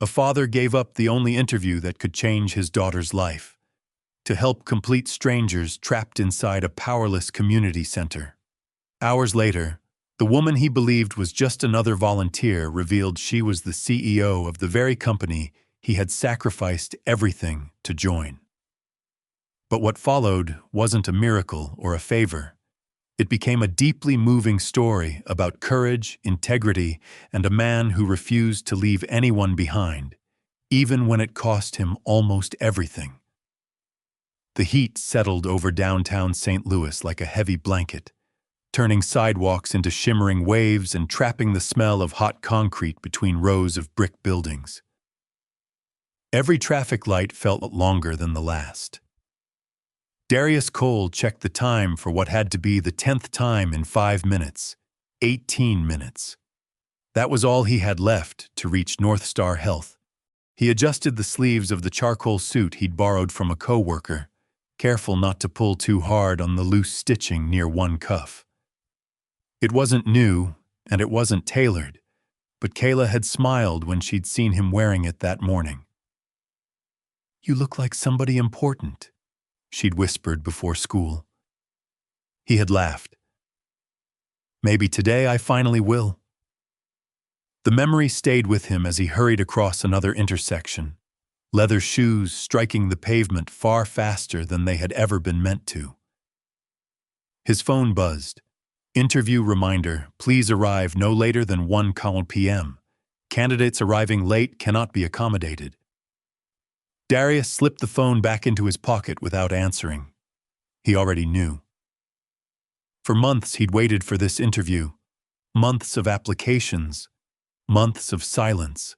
A father gave up the only interview that could change his daughter's life to help complete strangers trapped inside a powerless community center. Hours later, the woman he believed was just another volunteer revealed she was the CEO of the very company he had sacrificed everything to join. But what followed wasn't a miracle or a favor. It became a deeply moving story about courage, integrity, and a man who refused to leave anyone behind, even when it cost him almost everything. The heat settled over downtown St. Louis like a heavy blanket, turning sidewalks into shimmering waves and trapping the smell of hot concrete between rows of brick buildings. Every traffic light felt longer than the last. Darius Cole checked the time for what had to be the 10th time in 5 minutes, 18 minutes. That was all he had left to reach North Star Health. He adjusted the sleeves of the charcoal suit he'd borrowed from a coworker, careful not to pull too hard on the loose stitching near one cuff. It wasn't new, and it wasn't tailored, but Kayla had smiled when she'd seen him wearing it that morning. "You look like somebody important," she'd whispered before school. He had laughed. "Maybe today I finally will." The memory stayed with him as he hurried across another intersection, leather shoes striking the pavement far faster than they had ever been meant to. His phone buzzed. Interview reminder, please arrive no later than 1 p.m. Candidates arriving late cannot be accommodated. Darius slipped the phone back into his pocket without answering. He already knew. For months he'd waited for this interview. Months of applications. Months of silence.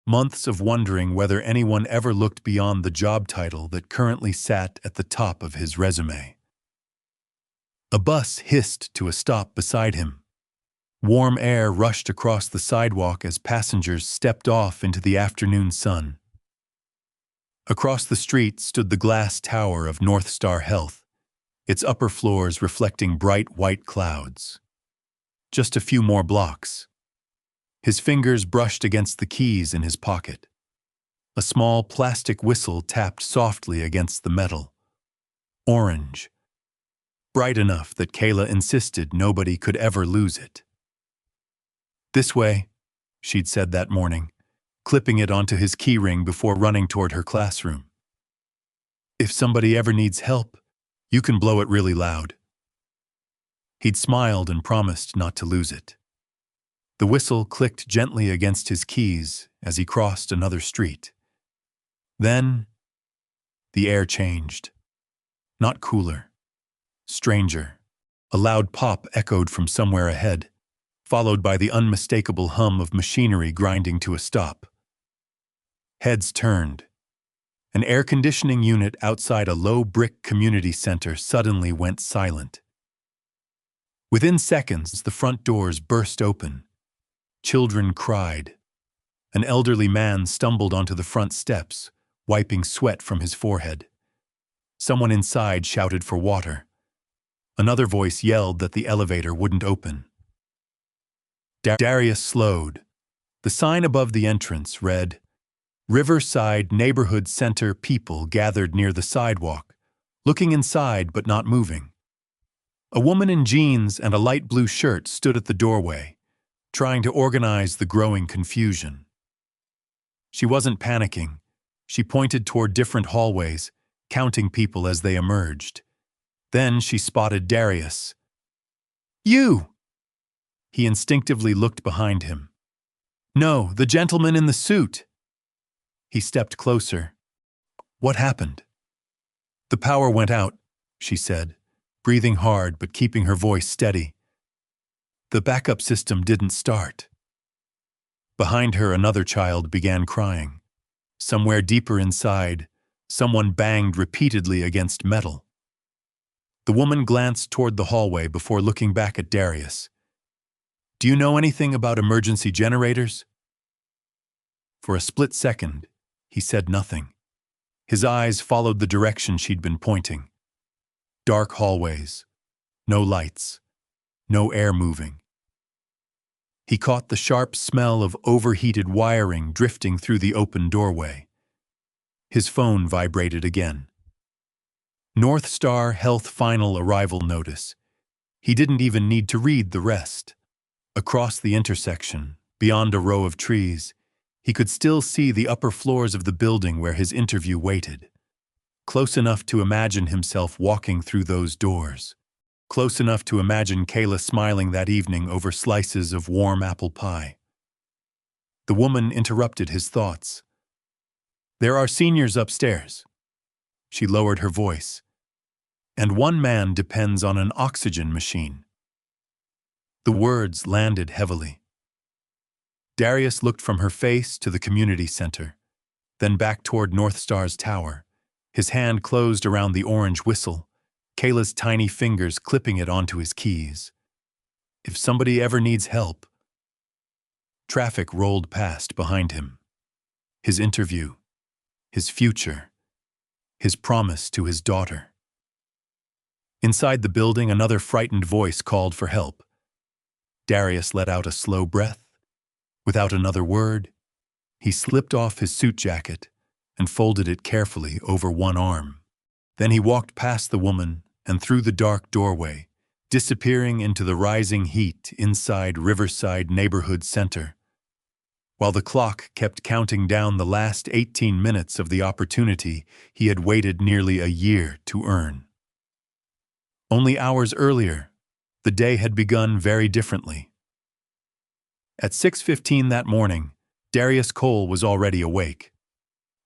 Months of wondering whether anyone ever looked beyond the job title that currently sat at the top of his resume. A bus hissed to a stop beside him. Warm air rushed across the sidewalk as passengers stepped off into the afternoon sun. Across the street stood the glass tower of North Star Health, its upper floors reflecting bright white clouds. Just a few more blocks. His fingers brushed against the keys in his pocket. A small plastic whistle tapped softly against the metal. Orange. Bright enough that Kayla insisted nobody could ever lose it. "This way," she'd said that morning, clipping it onto his keyring before running toward her classroom. "If somebody ever needs help, you can blow it really loud." He'd smiled and promised not to lose it. The whistle clicked gently against his keys as he crossed another street. Then, the air changed. Not cooler. Stranger. A loud pop echoed from somewhere ahead, followed by the unmistakable hum of machinery grinding to a stop. Heads turned. An air conditioning unit outside a low brick community center suddenly went silent. Within seconds, the front doors burst open. Children cried. An elderly man stumbled onto the front steps, wiping sweat from his forehead. Someone inside shouted for water. Another voice yelled that the elevator wouldn't open. Darius slowed. The sign above the entrance read, "Riverside Neighborhood Center." People gathered near the sidewalk, looking inside but not moving. A woman in jeans and a light blue shirt stood at the doorway, trying to organize the growing confusion. She wasn't panicking. She pointed toward different hallways, counting people as they emerged. Then she spotted Darius. "You!" He instinctively looked behind him. "No, the gentleman in the suit." He stepped closer. "What happened?" "The power went out," she said, breathing hard but keeping her voice steady. "The backup system didn't start." Behind her, another child began crying. Somewhere deeper inside, someone banged repeatedly against metal. The woman glanced toward the hallway before looking back at Darius. "Do you know anything about emergency generators?" For a split second, he said nothing. His eyes followed the direction she'd been pointing. Dark hallways. No lights. No air moving. He caught the sharp smell of overheated wiring drifting through the open doorway. His phone vibrated again. North Star Health final arrival notice. He didn't even need to read the rest. Across the intersection, beyond a row of trees, he could still see the upper floors of the building where his interview waited. Close enough to imagine himself walking through those doors. Close enough to imagine Kayla smiling that evening over slices of warm apple pie. The woman interrupted his thoughts. "There are seniors upstairs." She lowered her voice. "And one man depends on an oxygen machine." The words landed heavily. Darius looked from her face to the community center, then back toward North Star's tower. His hand closed around the orange whistle, Kayla's tiny fingers clipping it onto his keys. If somebody ever needs help. Traffic rolled past behind him. His interview, his future, his promise to his daughter. Inside the building, another frightened voice called for help. Darius let out a slow breath. Without another word, he slipped off his suit jacket and folded it carefully over one arm. Then he walked past the woman and through the dark doorway, disappearing into the rising heat inside Riverside Neighborhood Center. While the clock kept counting down the last 18 minutes of the opportunity he had waited nearly a year to earn. Only hours earlier, the day had begun very differently. At 6:15 that morning, Darius Cole was already awake.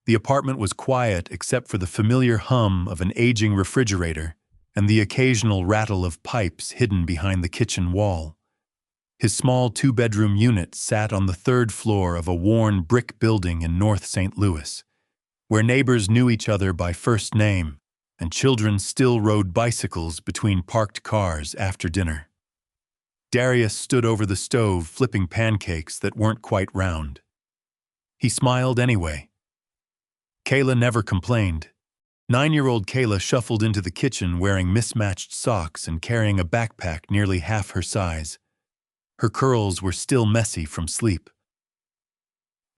The apartment was quiet except for the familiar hum of an aging refrigerator and the occasional rattle of pipes hidden behind the kitchen wall. His small two-bedroom unit sat on the third floor of a worn brick building in North St. Louis, where neighbors knew each other by first name and children still rode bicycles between parked cars after dinner. Darius stood over the stove flipping pancakes that weren't quite round. He smiled anyway. Kayla never complained. 9-year-old Kayla shuffled into the kitchen wearing mismatched socks and carrying a backpack nearly half her size. Her curls were still messy from sleep.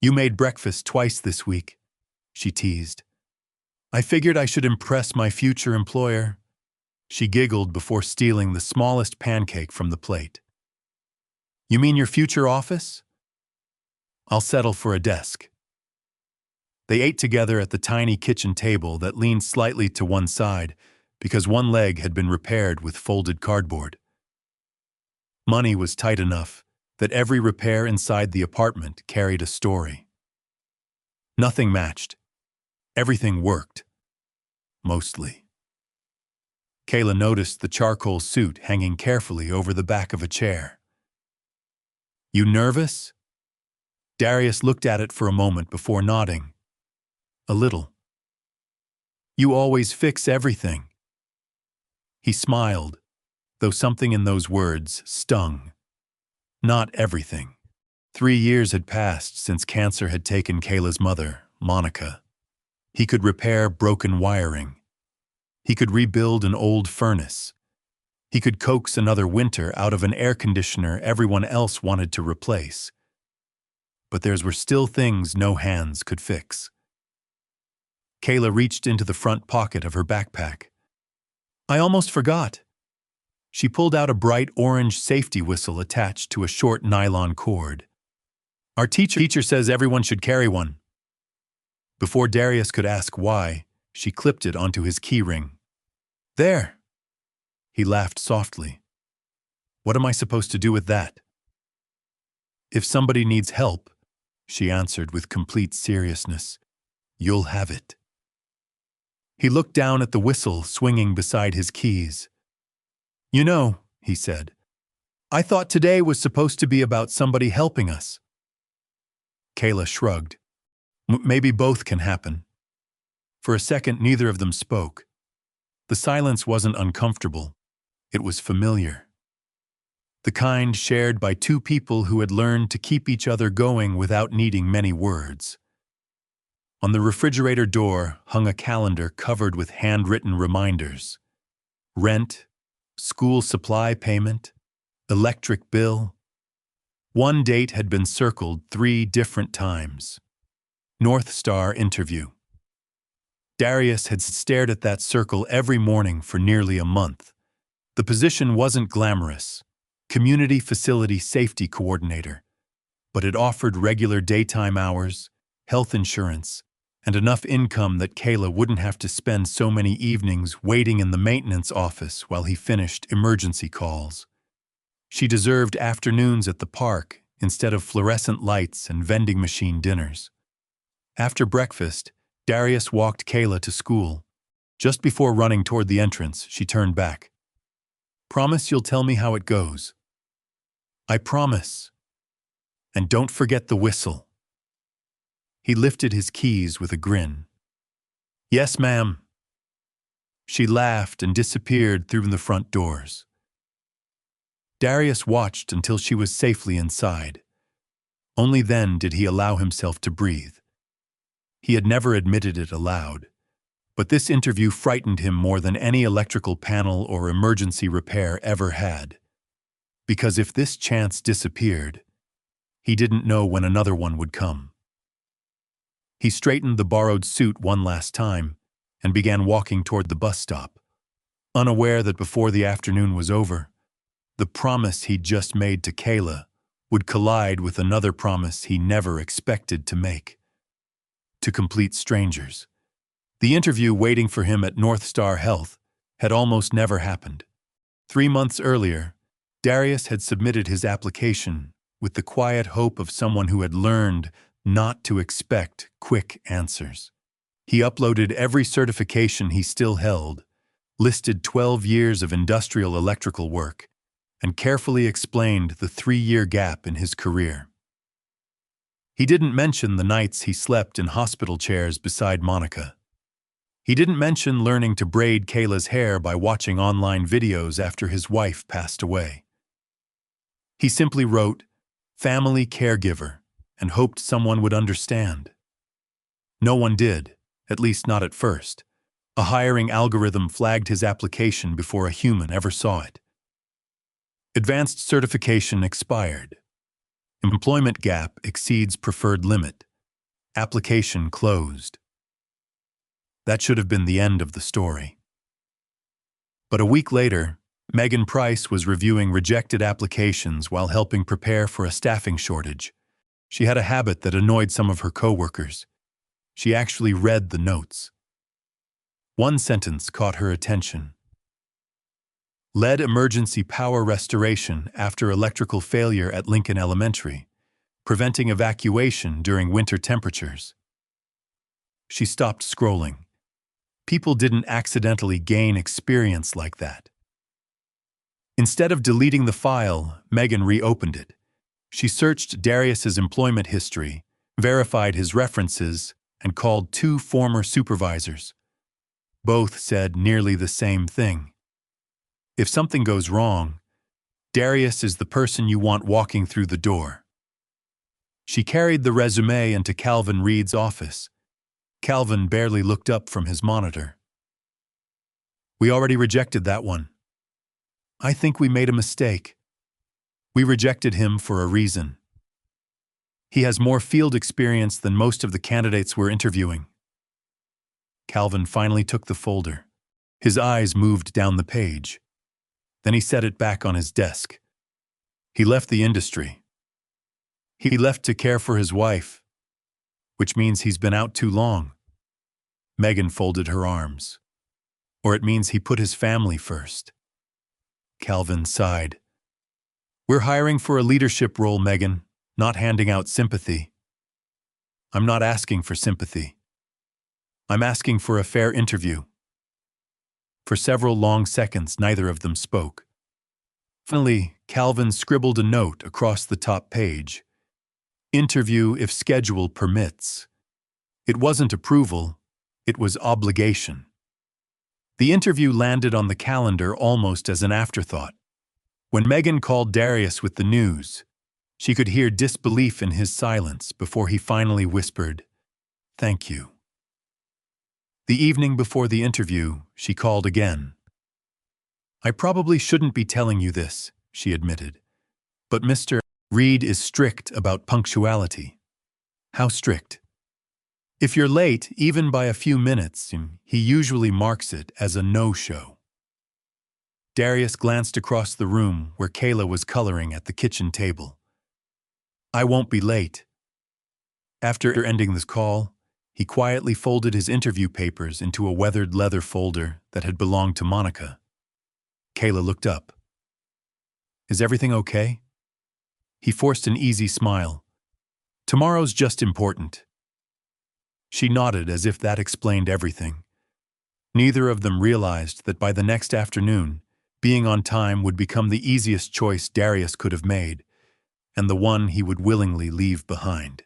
"You made breakfast twice this week," she teased. "I figured I should impress my future employer." She giggled before stealing the smallest pancake from the plate. "You mean your future office?" "I'll settle for a desk." They ate together at the tiny kitchen table that leaned slightly to one side because one leg had been repaired with folded cardboard. Money was tight enough that every repair inside the apartment carried a story. Nothing matched. Everything worked. Mostly. Kayla noticed the charcoal suit hanging carefully over the back of a chair. "You nervous?" Darius looked at it for a moment before nodding. "A little." "You always fix everything." He smiled, though something in those words stung. Not everything. 3 years had passed since cancer had taken Kayla's mother, Monica. He could repair broken wiring. He could rebuild an old furnace. He could coax another winter out of an air conditioner everyone else wanted to replace. But there were still things no hands could fix. Kayla reached into the front pocket of her backpack. "I almost forgot." She pulled out a bright orange safety whistle attached to a short nylon cord. "Our teacher says everyone should carry one." Before Darius could ask why, she clipped it onto his keyring. "There." He laughed softly. "What am I supposed to do with that?" "If somebody needs help," she answered with complete seriousness, "you'll have it." He looked down at the whistle swinging beside his keys. "You know," he said, "I thought today was supposed to be about somebody helping us." Kayla shrugged. "Maybe both can happen." For a second, neither of them spoke. The silence wasn't uncomfortable. It was familiar. The kind shared by two people who had learned to keep each other going without needing many words. On the refrigerator door hung a calendar covered with handwritten reminders. Rent, school supply payment, electric bill. One date had been circled 3 different times. North Star interview. Darius had stared at that circle every morning for nearly a month. The position wasn't glamorous, community facility safety coordinator, but it offered regular daytime hours, health insurance, and enough income that Kayla wouldn't have to spend so many evenings waiting in the maintenance office while he finished emergency calls. She deserved afternoons at the park instead of fluorescent lights and vending machine dinners. After breakfast, Darius walked Kayla to school. Just before running toward the entrance, she turned back. "Promise you'll tell me how it goes." "I promise. And don't forget the whistle." He lifted his keys with a grin. "Yes, ma'am." She laughed and disappeared through the front doors. Darius watched until she was safely inside. Only then did he allow himself to breathe. He had never admitted it aloud, but this interview frightened him more than any electrical panel or emergency repair ever had. Because if this chance disappeared, he didn't know when another one would come. He straightened the borrowed suit one last time and began walking toward the bus stop, unaware that before the afternoon was over, the promise he'd just made to Kayla would collide with another promise he never expected to make. To complete strangers. The interview waiting for him at North Star Health had almost never happened. 3 months earlier, Darius had submitted his application with the quiet hope of someone who had learned not to expect quick answers. He uploaded every certification he still held, listed 12 years of industrial electrical work, and carefully explained the 3-year gap in his career. He didn't mention the nights he slept in hospital chairs beside Monica. He didn't mention learning to braid Kayla's hair by watching online videos after his wife passed away. He simply wrote, "family caregiver," and hoped someone would understand. No one did, at least not at first. A hiring algorithm flagged his application before a human ever saw it. Advanced certification expired. Employment gap exceeds preferred limit. Application closed. That should have been the end of the story. But a week later, Megan Price was reviewing rejected applications while helping prepare for a staffing shortage. She had a habit that annoyed some of her coworkers. She actually read the notes. One sentence caught her attention. "Led emergency power restoration after electrical failure at Lincoln Elementary, preventing evacuation during winter temperatures." She stopped scrolling. People didn't accidentally gain experience like that. Instead of deleting the file, Megan reopened it. She searched Darius's employment history, verified his references, and called 2 former supervisors. Both said nearly the same thing. If something goes wrong, Darius is the person you want walking through the door. She carried the resume into Calvin Reed's office. Calvin barely looked up from his monitor. "We already rejected that one." "I think we made a mistake. We rejected him for a reason. He has more field experience than most of the candidates we're interviewing." Calvin finally took the folder. His eyes moved down the page. Then he set it back on his desk. He left the industry. He left to care for his wife, which means he's been out too long. Megan folded her arms. Or it means he put his family first. Calvin sighed. "We're hiring for a leadership role, Megan, not handing out sympathy." "I'm not asking for sympathy. I'm asking for a fair interview." For several long seconds, neither of them spoke. Finally, Calvin scribbled a note across the top page. "Interview if schedule permits." It wasn't approval, it was obligation. The interview landed on the calendar almost as an afterthought. When Megan called Darius with the news, she could hear disbelief in his silence before he finally whispered, "Thank you." The evening before the interview, she called again. "I probably shouldn't be telling you this," she admitted, "but Mr. Reed is strict about punctuality. How strict? If you're late, even by a few minutes, he usually marks it as a no-show. Darius glanced across the room where Kayla was coloring at the kitchen table. I won't be late. After ending this call, he quietly folded his interview papers into a weathered leather folder that had belonged to Monica. Kayla looked up. Is everything okay? He forced an easy smile. Tomorrow's just important. She nodded as if that explained everything. Neither of them realized that by the next afternoon, being on time would become the easiest choice Darius could have made, and the one he would willingly leave behind.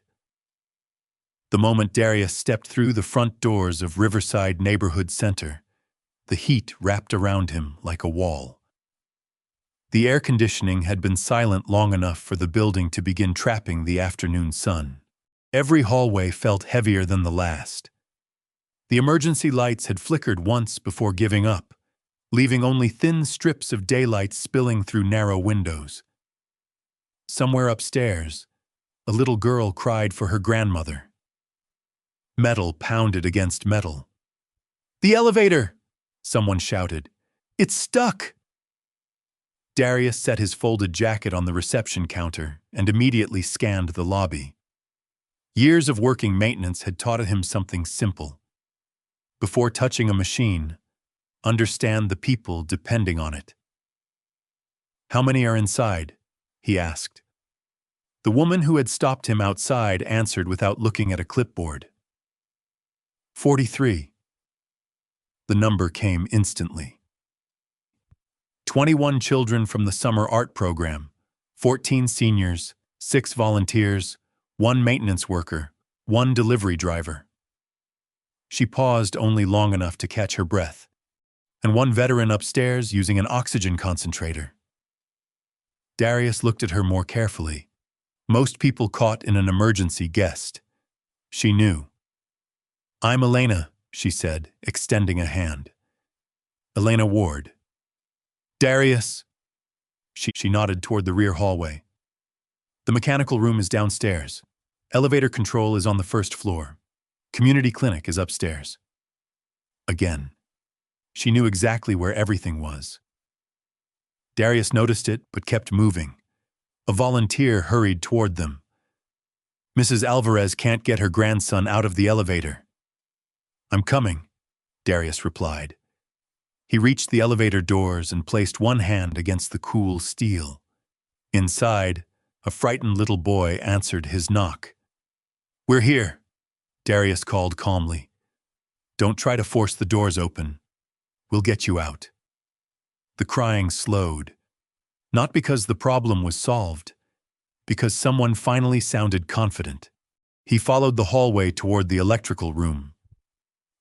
The moment Darius stepped through the front doors of Riverside Neighborhood Center, the heat wrapped around him like a wall. The air conditioning had been silent long enough for the building to begin trapping the afternoon sun. Every hallway felt heavier than the last. The emergency lights had flickered once before giving up, leaving only thin strips of daylight spilling through narrow windows. Somewhere upstairs, a little girl cried for her grandmother. Metal pounded against metal. "The elevator!" someone shouted. "It's stuck!" Darius set his folded jacket on the reception counter and immediately scanned the lobby. Years of working maintenance had taught him something simple. Before touching a machine, understand the people depending on it. "How many are inside?" he asked. The woman who had stopped him outside answered without looking at a clipboard. 43. The number came instantly. 21 children from the summer art program, 14 seniors, 6 volunteers, 1 maintenance worker, 1 delivery driver. She paused only long enough to catch her breath, and 1 veteran upstairs using an oxygen concentrator. Darius looked at her more carefully. Most people caught in an emergency guessed. She knew. "I'm Elena," she said, extending a hand. "Elena Ward." "Darius." She nodded toward the rear hallway. "The mechanical room is downstairs. Elevator control is on the first floor. Community clinic is upstairs." Again. She knew exactly where everything was. Darius noticed it, but kept moving. A volunteer hurried toward them. "Mrs. Alvarez can't get her grandson out of the elevator." "I'm coming," Darius replied. He reached the elevator doors and placed one hand against the cool steel. Inside, a frightened little boy answered his knock. "We're here," Darius called calmly. "Don't try to force the doors open. We'll get you out." The crying slowed, not because the problem was solved, because someone finally sounded confident. He followed the hallway toward the electrical room.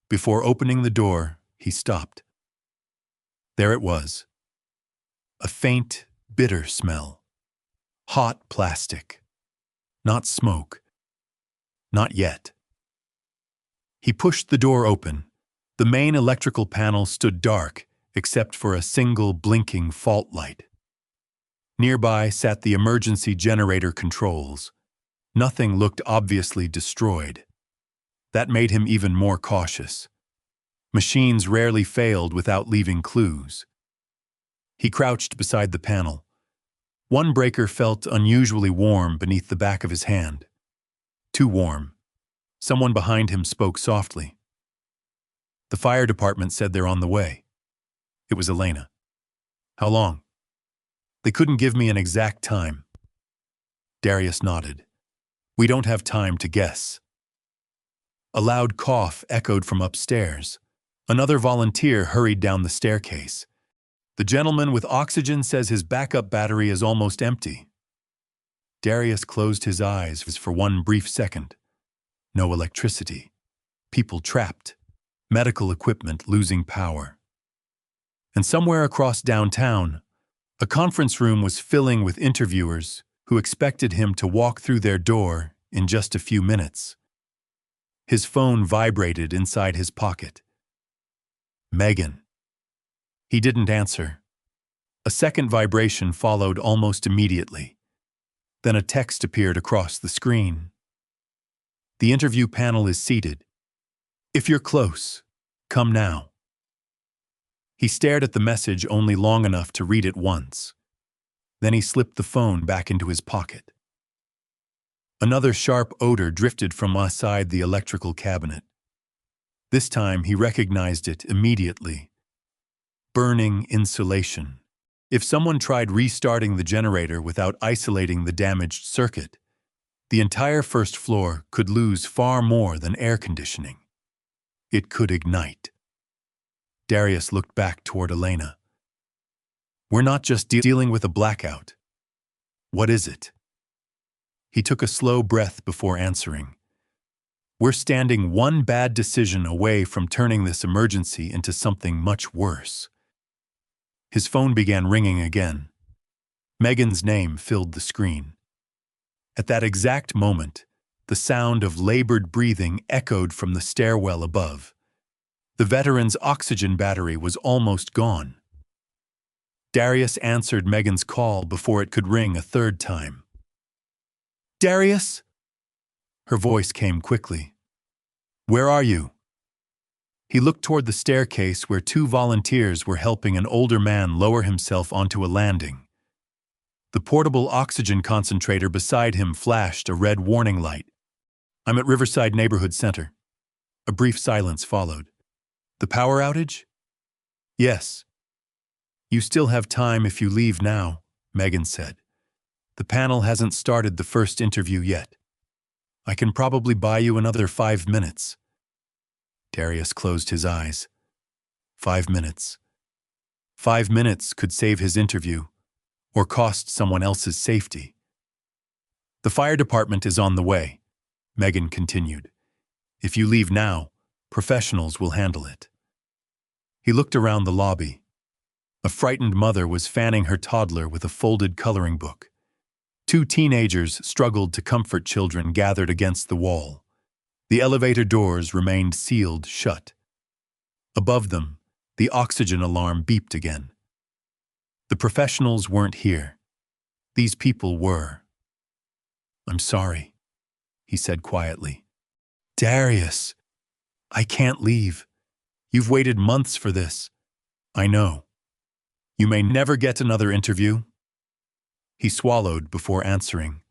Before opening the door, he stopped. There it was. A faint, bitter smell. Hot plastic. Not smoke. Not yet. He pushed the door open. The main electrical panel stood dark, except for a single blinking fault light. Nearby sat the emergency generator controls. Nothing looked obviously destroyed. That made him even more cautious. Machines rarely failed without leaving clues. He crouched beside the panel. One breaker felt unusually warm beneath the back of his hand. Too warm. Someone behind him spoke softly. "The fire department said they're on the way." It was Elena. "How long?" "They couldn't give me an exact time." Darius nodded. "We don't have time to guess." A loud cough echoed from upstairs. Another volunteer hurried down the staircase. "The gentleman with oxygen says his backup battery is almost empty." Darius closed his eyes for one brief second. No electricity. People trapped. Medical equipment losing power. And somewhere across downtown, a conference room was filling with interviewers who expected him to walk through their door in just a few minutes. His phone vibrated inside his pocket. "Megan." He didn't answer. A second vibration followed almost immediately. Then a text appeared across the screen. The interview panel is seated. If you're close, come now. He stared at the message only long enough to read it once. Then he slipped the phone back into his pocket. Another sharp odor drifted from inside the electrical cabinet. This time he recognized it immediately. Burning insulation. If someone tried restarting the generator without isolating the damaged circuit, the entire first floor could lose far more than air conditioning. It could ignite. Darius looked back toward Elena. We're not just dealing with a blackout. What is it? He took a slow breath before answering. We're standing one bad decision away from turning this emergency into something much worse. His phone began ringing again. Megan's name filled the screen. At that exact moment, the sound of labored breathing echoed from the stairwell above. The veteran's oxygen battery was almost gone. Darius answered Megan's call before it could ring a third time. Darius? Her voice came quickly. Where are you? He looked toward the staircase where two volunteers were helping an older man lower himself onto a landing. The portable oxygen concentrator beside him flashed a red warning light. I'm at Riverside Neighborhood Center. A brief silence followed. The power outage? Yes. You still have time if you leave now, Megan said. The panel hasn't started the first interview yet. I can probably buy you another 5 minutes. Darius closed his eyes. 5 minutes. 5 minutes could save his interview, or cost someone else's safety. The fire department is on the way, Megan continued. If you leave now, professionals will handle it. He looked around the lobby. A frightened mother was fanning her toddler with a folded coloring book. Two teenagers struggled to comfort children gathered against the wall. The elevator doors remained sealed shut. Above them, the oxygen alarm beeped again. The professionals weren't here. These people were. I'm sorry, he said quietly. Darius, I can't leave. You've waited months for this. I know. You may never get another interview. He swallowed before answering.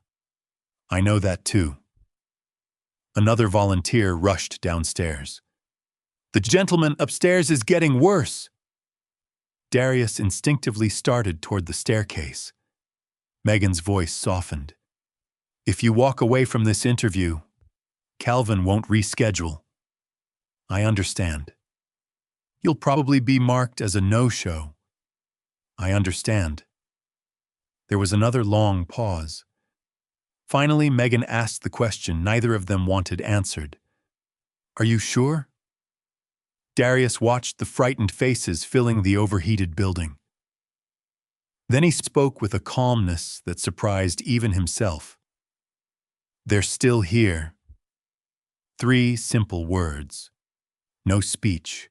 I know that too. Another volunteer rushed downstairs. The gentleman upstairs is getting worse. Darius instinctively started toward the staircase. Megan's voice softened. If you walk away from this interview, Calvin won't reschedule. I understand. You'll probably be marked as a no-show. I understand. There was another long pause. Finally, Megan asked the question neither of them wanted answered. Are you sure? Darius watched the frightened faces filling the overheated building. Then he spoke with a calmness that surprised even himself. They're still here. 3 simple words. No speech.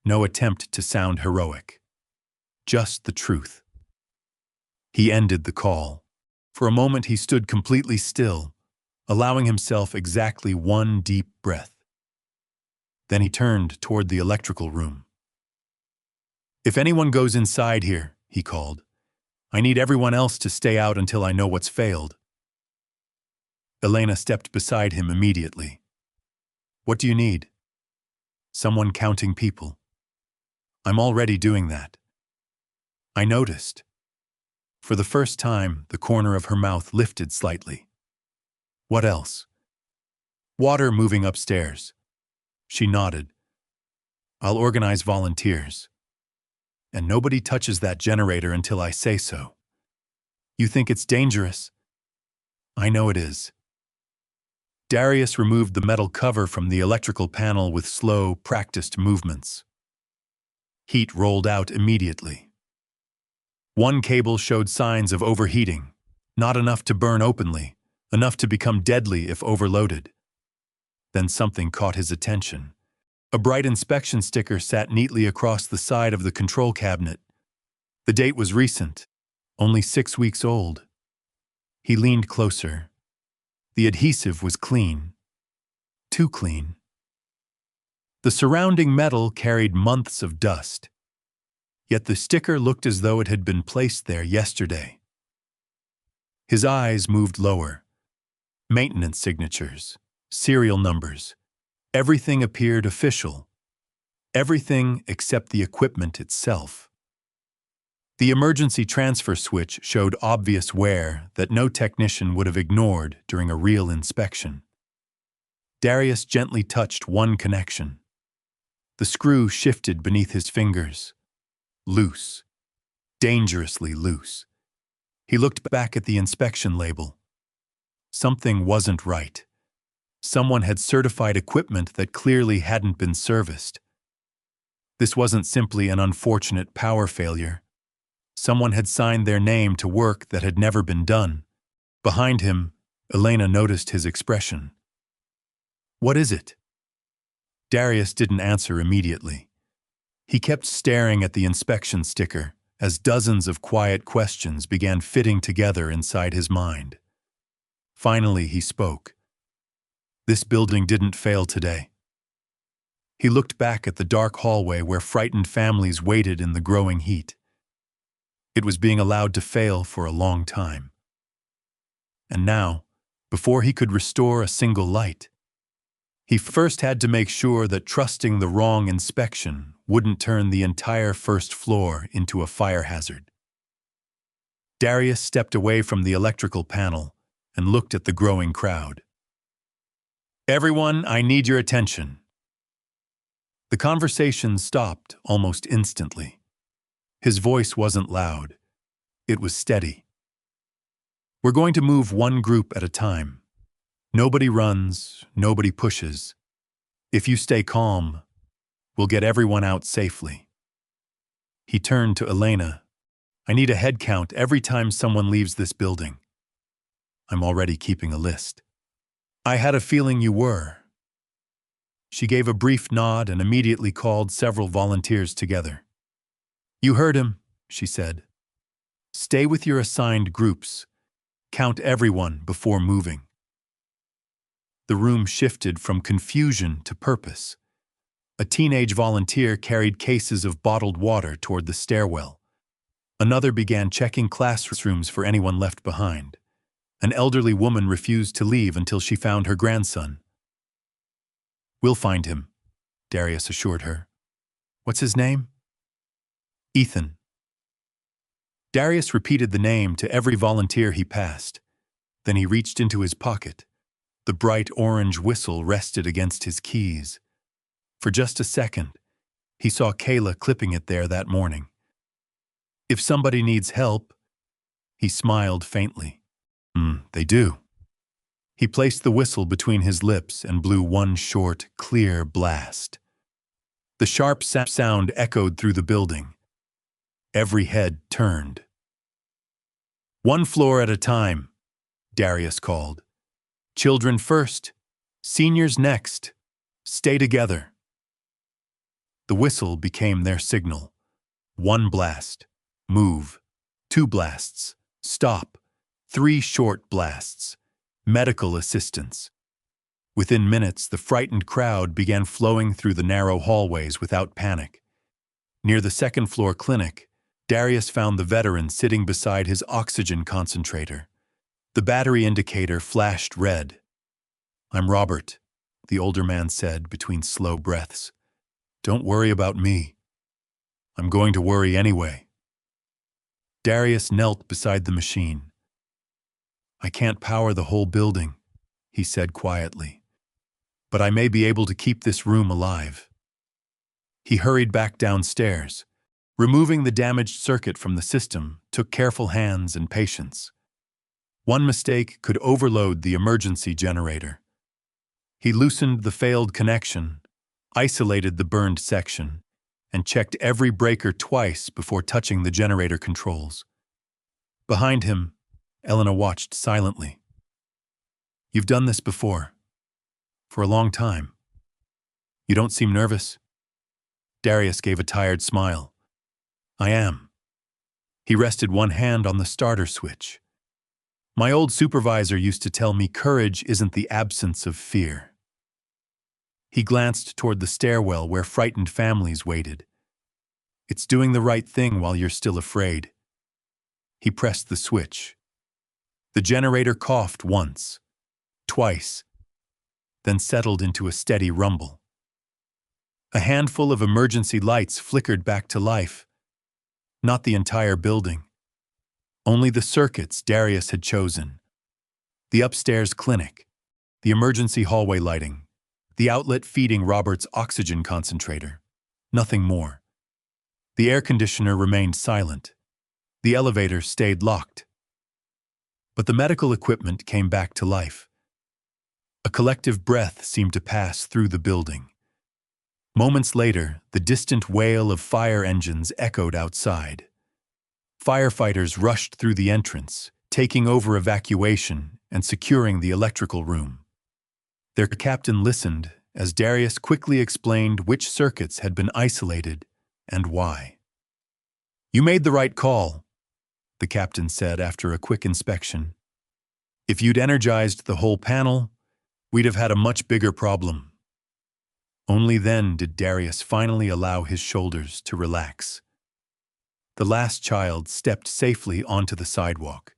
No attempt to sound heroic. Just the truth. He ended the call. For a moment he stood completely still, allowing himself exactly one deep breath. Then he turned toward the electrical room. If anyone goes inside here, he called, I need everyone else to stay out until I know what's failed. Elena stepped beside him immediately. What do you need? Someone counting people. I'm already doing that. I noticed. For the first time, the corner of her mouth lifted slightly. What else? Water moving upstairs. She nodded. I'll organize volunteers. And nobody touches that generator until I say so. You think it's dangerous? I know it is. Darius removed the metal cover from the electrical panel with slow, practiced movements. Heat rolled out immediately. One cable showed signs of overheating, not enough to burn openly, enough to become deadly if overloaded. Then something caught his attention. A bright inspection sticker sat neatly across the side of the control cabinet. The date was recent, only 6 weeks old. He leaned closer. The adhesive was clean. Too clean. The surrounding metal carried months of dust, yet the sticker looked as though it had been placed there yesterday. His eyes moved lower. Maintenance signatures, serial numbers. Everything appeared official. Everything except the equipment itself. The emergency transfer switch showed obvious wear that no technician would have ignored during a real inspection. Darius gently touched one connection. The screw shifted beneath his fingers. Loose. Dangerously loose. He looked back at the inspection label. Something wasn't right. Someone had certified equipment that clearly hadn't been serviced. This wasn't simply an unfortunate power failure. Someone had signed their name to work that had never been done. Behind him, Elena noticed his expression. "What is it?" Darius didn't answer immediately. He kept staring at the inspection sticker as dozens of quiet questions began fitting together inside his mind. Finally, he spoke. "This building didn't fail today." He looked back at the dark hallway where frightened families waited in the growing heat. It was being allowed to fail for a long time. And now, before he could restore a single light, he first had to make sure that trusting the wrong inspection wouldn't turn the entire first floor into a fire hazard. Darius stepped away from the electrical panel and looked at the growing crowd. "Everyone, I need your attention." The conversation stopped almost instantly. His voice wasn't loud. It was steady. "We're going to move one group at a time. Nobody runs, nobody pushes. If you stay calm, we'll get everyone out safely." He turned to Elena. "I need a head count every time someone leaves this building. I'm already keeping a list." "I had a feeling you were." She gave a brief nod and immediately called several volunteers together. "You heard him," she said. "Stay with your assigned groups. Count everyone before moving." The room shifted from confusion to purpose. A teenage volunteer carried cases of bottled water toward the stairwell. Another began checking classrooms for anyone left behind. An elderly woman refused to leave until she found her grandson. "We'll find him," Darius assured her. "What's his name?" "Ethan." Darius repeated the name to every volunteer he passed. Then he reached into his pocket. The bright orange whistle rested against his keys. For just a second, he saw Kayla clipping it there that morning. "If somebody needs help," he smiled faintly. They do." He placed the whistle between his lips and blew one short, clear blast. The sharp sound echoed through the building. Every head turned. "One floor at a time," Darius called. "Children first, seniors next. Stay together." The whistle became their signal. One blast. Move. Two blasts. Stop. Three short blasts. Medical assistance. Within minutes, the frightened crowd began flowing through the narrow hallways without panic. Near the second-floor clinic, Darius found the veteran sitting beside his oxygen concentrator. The battery indicator flashed red. "I'm Robert," the older man said between slow breaths. "Don't worry about me. I'm going to worry anyway." Darius knelt beside the machine. "I can't power the whole building," he said quietly, "but I may be able to keep this room alive." He hurried back downstairs. Removing the damaged circuit from the system took careful hands and patience. One mistake could overload the emergency generator. He loosened the failed connection, isolated the burned section, and checked every breaker twice before touching the generator controls. Behind him, Elena watched silently. "You've done this before. For a long time. You don't seem nervous." Darius gave a tired smile. "I am." He rested one hand on the starter switch. My old supervisor used to tell me courage isn't the absence of fear. He glanced toward the stairwell where frightened families waited. It's doing the right thing while you're still afraid. He pressed the switch. The generator coughed once, twice, then settled into a steady rumble. A handful of emergency lights flickered back to life. Not the entire building. Only the circuits Darius had chosen. The upstairs clinic, the emergency hallway lighting, the outlet feeding Robert's oxygen concentrator. Nothing more. The air conditioner remained silent. The elevator stayed locked. But the medical equipment came back to life. A collective breath seemed to pass through the building. Moments later, the distant wail of fire engines echoed outside. Firefighters rushed through the entrance, taking over evacuation and securing the electrical room. Their captain listened as Darius quickly explained which circuits had been isolated and why. "You made the right call," the captain said after a quick inspection. "If you'd energized the whole panel, we'd have had a much bigger problem." Only then did Darius finally allow his shoulders to relax. The last child stepped safely onto the sidewalk.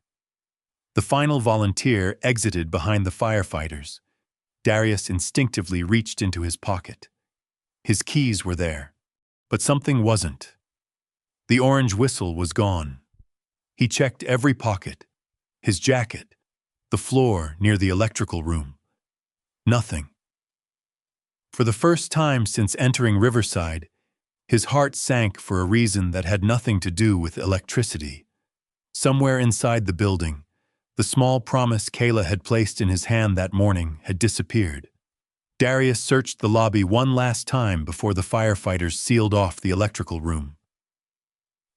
The final volunteer exited behind the firefighters. Darius instinctively reached into his pocket. His keys were there, but something wasn't. The orange whistle was gone. He checked every pocket, his jacket, the floor near the electrical room. Nothing. For the first time since entering Riverside, his heart sank for a reason that had nothing to do with electricity. Somewhere inside the building, the small promise Kayla had placed in his hand that morning had disappeared. Darius searched the lobby one last time before the firefighters sealed off the electrical room.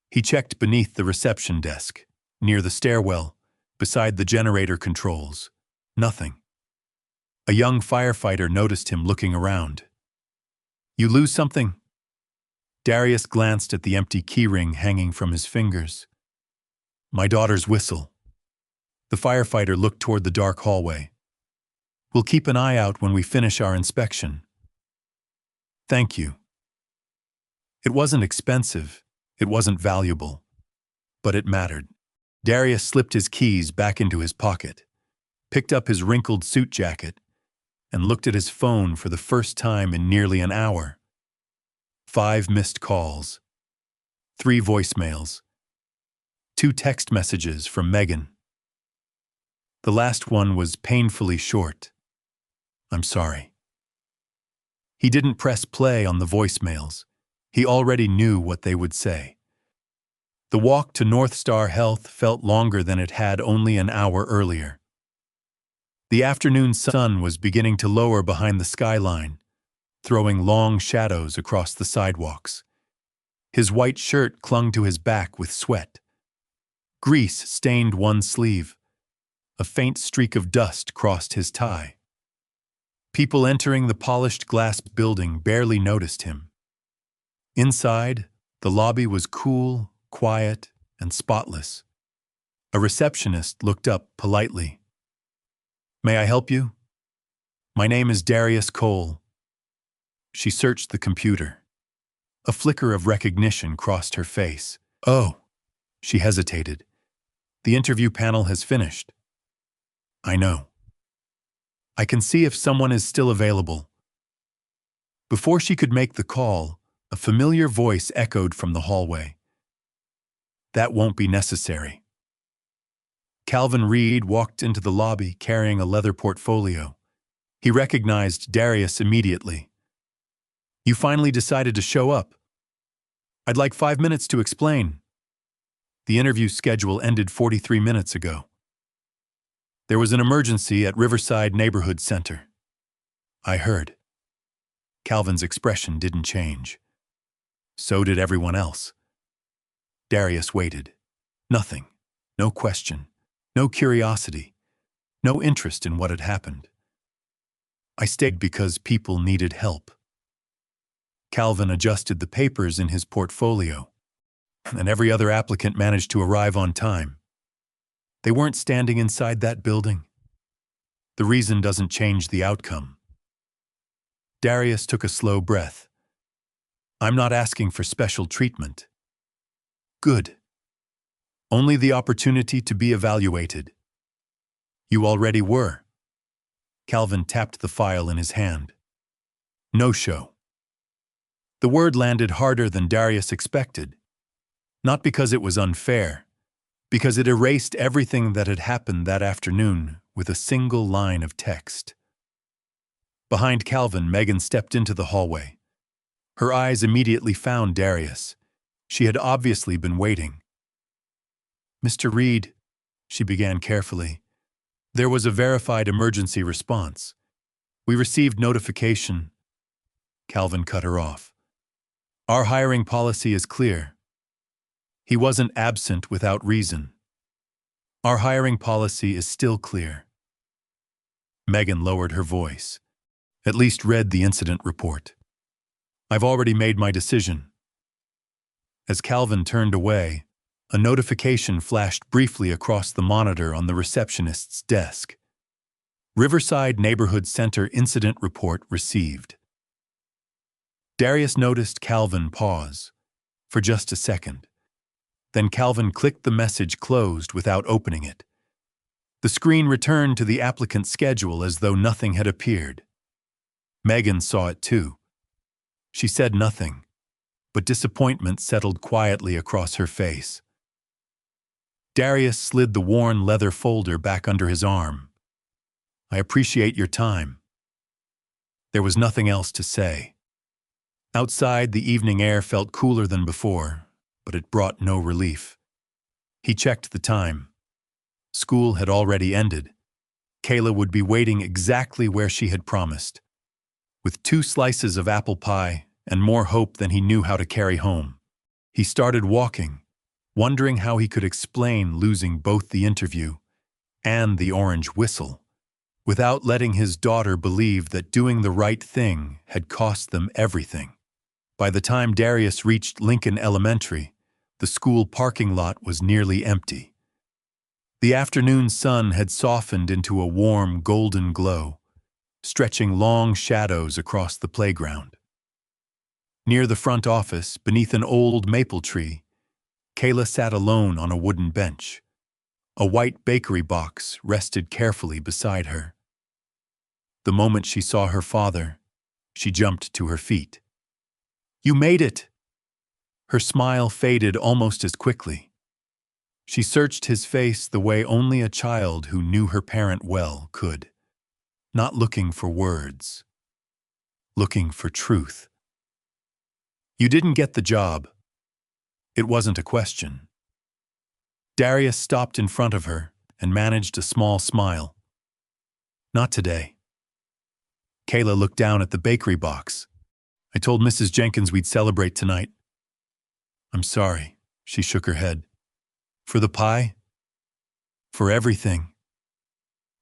He checked beneath the reception desk, near the stairwell, beside the generator controls. Nothing. A young firefighter noticed him looking around. "You lose something?" Darius glanced at the empty keyring hanging from his fingers. "My daughter's whistle." The firefighter looked toward the dark hallway. "We'll keep an eye out when we finish our inspection." "Thank you." It wasn't expensive, it wasn't valuable, but it mattered. Darius slipped his keys back into his pocket, picked up his wrinkled suit jacket, and looked at his phone for the first time in nearly an hour. 5 missed calls, 3 voicemails, 2 text messages from Megan. The last one was painfully short. "I'm sorry." He didn't press play on the voicemails. He already knew what they would say. The walk to North Star Health felt longer than it had only an hour earlier. The afternoon sun was beginning to lower behind the skyline, throwing long shadows across the sidewalks. His white shirt clung to his back with sweat. Grease stained one sleeve. A faint streak of dust crossed his tie. People entering the polished glass building barely noticed him. Inside, the lobby was cool, quiet, and spotless. A receptionist looked up politely. "May I help you?" "My name is Darius Cole." She searched the computer. A flicker of recognition crossed her face. "Oh," she hesitated. "The interview panel has finished." "I know. I can see if someone is still available." Before she could make the call, a familiar voice echoed from the hallway. "That won't be necessary." Calvin Reed walked into the lobby carrying a leather portfolio. He recognized Darius immediately. "You finally decided to show up. I'd like 5 minutes to explain." The interview schedule ended 43 minutes ago. "There was an emergency at Riverside Neighborhood Center." "I heard." Calvin's expression didn't change. So did everyone else. Darius waited. Nothing. No question. No curiosity. No interest in what had happened. "I stayed because people needed help." Calvin adjusted the papers in his portfolio, and every other applicant managed to arrive on time. They weren't standing inside that building. The reason doesn't change the outcome. Darius took a slow breath. I'm not asking for special treatment. Good. Only the opportunity to be evaluated. You already were. Calvin tapped the file in his hand. No show. The word landed harder than Darius expected. Not because it was unfair, because it erased everything that had happened that afternoon with a single line of text. Behind Calvin, Megan stepped into the hallway. Her eyes immediately found Darius. She had obviously been waiting. Mr. Reed, she began carefully. There was a verified emergency response. We received notification. Calvin cut her off. Our hiring policy is clear. He wasn't absent without reason. Our hiring policy is still clear. Megan lowered her voice. At least read the incident report. I've already made my decision. As Calvin turned away, a notification flashed briefly across the monitor on the receptionist's desk. Riverside Neighborhood Center Incident Report received. Darius noticed Calvin pause for just a second. Then Calvin clicked the message closed without opening it. The screen returned to the applicant's schedule as though nothing had appeared. Megan saw it too. She said nothing, but disappointment settled quietly across her face. Darius slid the worn leather folder back under his arm. I appreciate your time. There was nothing else to say. Outside, the evening air felt cooler than before, but it brought no relief. He checked the time. School had already ended. Kayla would be waiting exactly where she had promised, with 2 slices of apple pie and more hope than he knew how to carry home. He started walking, wondering how he could explain losing both the interview and the orange whistle, without letting his daughter believe that doing the right thing had cost them everything. By the time Darius reached Lincoln Elementary, the school parking lot was nearly empty. The afternoon sun had softened into a warm golden glow, stretching long shadows across the playground. Near the front office, beneath an old maple tree, Kayla sat alone on a wooden bench. A white bakery box rested carefully beside her. The moment she saw her father, she jumped to her feet. You made it! Her smile faded almost as quickly. She searched his face the way only a child who knew her parent well could, not looking for words, looking for truth. You didn't get the job. It wasn't a question. Darius stopped in front of her and managed a small smile. Not today. Kayla looked down at the bakery box. I told Mrs. Jenkins we'd celebrate tonight. I'm sorry, she shook her head. For the pie? For everything.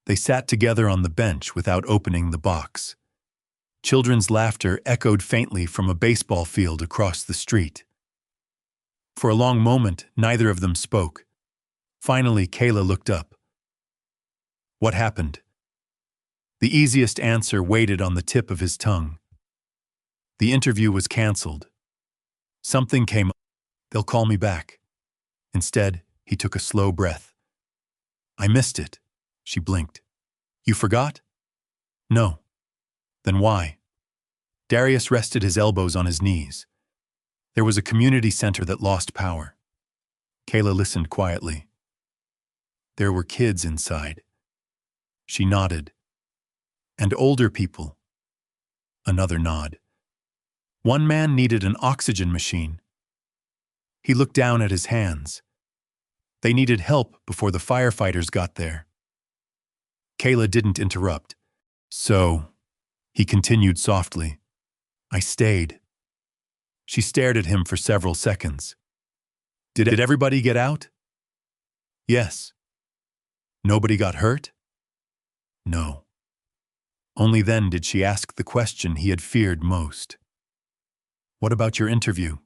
They sat together on the bench without opening the box. Children's laughter echoed faintly from a baseball field across the street. For a long moment, neither of them spoke. Finally, Kayla looked up. What happened? The easiest answer waited on the tip of his tongue. The interview was canceled. Something came up. They'll call me back. Instead, he took a slow breath. I missed it, she blinked. You forgot? No. Then why? Darius rested his elbows on his knees. There was a community center that lost power. Kayla listened quietly. There were kids inside. She nodded. And older people. Another nod. One man needed an oxygen machine. He looked down at his hands. They needed help before the firefighters got there. Kayla didn't interrupt. So, he continued softly, I stayed. She stared at him for several seconds. Did everybody get out? Yes. Nobody got hurt? No. Only then did she ask the question he had feared most. What about your interview?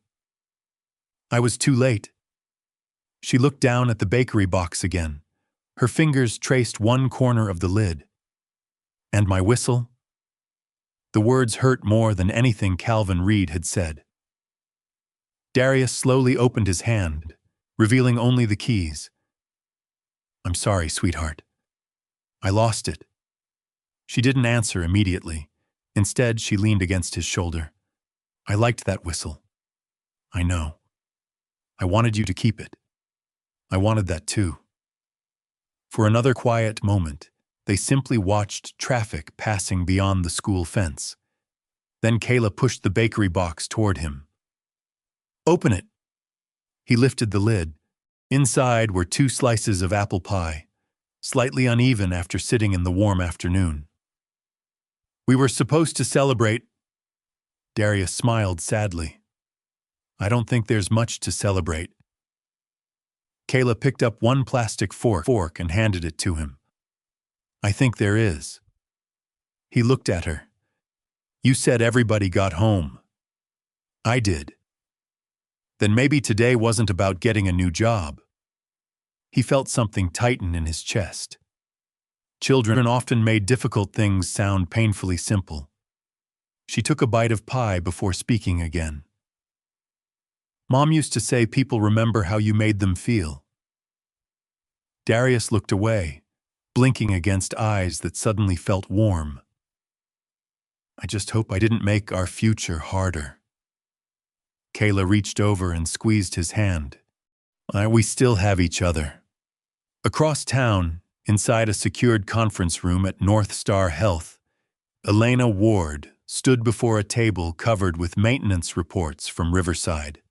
I was too late. She looked down at the bakery box again, Her fingers traced one corner of the lid. And my whistle? The words hurt more than anything Calvin Reed had said. Darius slowly opened his hand, revealing only the keys. I'm sorry, sweetheart. I lost it. She didn't answer immediately. Instead, she leaned against his shoulder. I liked that whistle. I know. I wanted you to keep it. I wanted that too. For another quiet moment, they simply watched traffic passing beyond the school fence. Then Kayla pushed the bakery box toward him. Open it. He lifted the lid. Inside were 2 slices of apple pie, slightly uneven after sitting in the warm afternoon. We were supposed to celebrate. Darius smiled sadly. I don't think there's much to celebrate. Kayla picked up one plastic fork and handed it to him. I think there is. He looked at her. You said everybody got home. I did. Then maybe today wasn't about getting a new job. He felt something tighten in his chest. Children often made difficult things sound painfully simple. She took a bite of pie before speaking again. Mom used to say people remember how you made them feel. Darius looked away, blinking against eyes that suddenly felt warm. I just hope I didn't make our future harder. Kayla reached over and squeezed his hand. We still have each other. Across town, inside a secured conference room at North Star Health, Elena Ward stood before a table covered with maintenance reports from Riverside.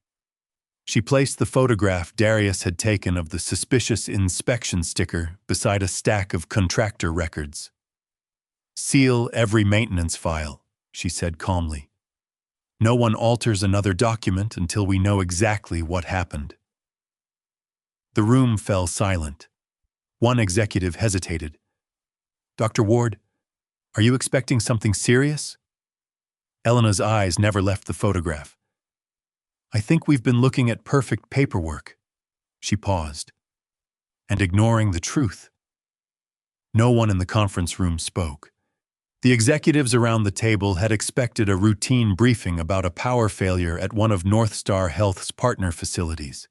She placed the photograph Darius had taken of the suspicious inspection sticker beside a stack of contractor records. Seal every maintenance file, she said calmly. No one alters another document until we know exactly what happened. The room fell silent. One executive hesitated. Dr. Ward, are you expecting something serious? Elena's eyes never left the photograph. I think we've been looking at perfect paperwork. She paused. And ignoring the truth. No one in the conference room spoke. The executives around the table had expected a routine briefing about a power failure at one of North Star Health's partner facilities.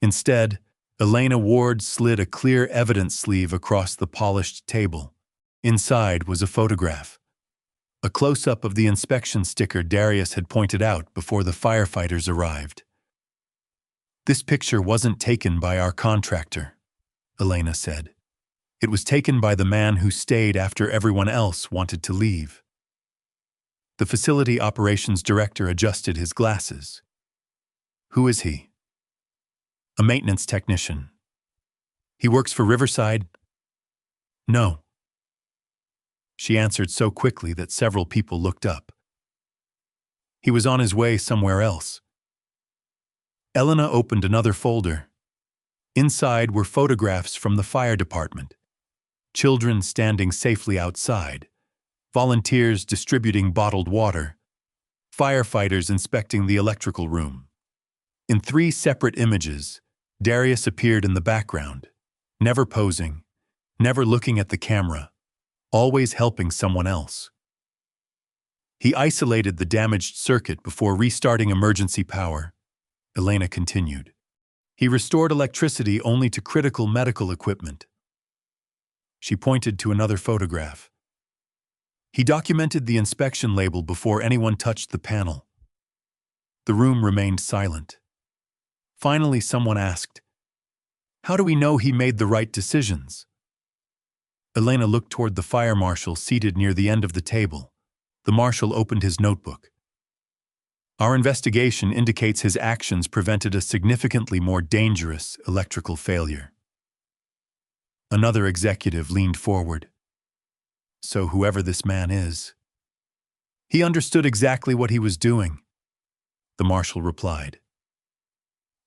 Instead, Elena Ward slid a clear evidence sleeve across the polished table. Inside was a photograph. A close-up of the inspection sticker Darius had pointed out before the firefighters arrived. This picture wasn't taken by our contractor, Elena said. It was taken by the man who stayed after everyone else wanted to leave. The facility operations director adjusted his glasses. Who is he? A maintenance technician. He works for Riverside? No. She answered so quickly that several people looked up. He was on his way somewhere else. Elena opened another folder. Inside were photographs from the fire department. Children standing safely outside. Volunteers distributing bottled water. Firefighters inspecting the electrical room. In 3 separate images, Darius appeared in the background, never posing, never looking at the camera. Always helping someone else. He isolated the damaged circuit before restarting emergency power. Elena continued. He restored electricity only to critical medical equipment. She pointed to another photograph. He documented the inspection label before anyone touched the panel. The room remained silent. Finally, someone asked, "How do we know he made the right decisions?" Elena looked toward the fire marshal seated near the end of the table. The marshal opened his notebook. Our investigation indicates his actions prevented a significantly more dangerous electrical failure. Another executive leaned forward. So whoever this man is, he understood exactly what he was doing, the marshal replied.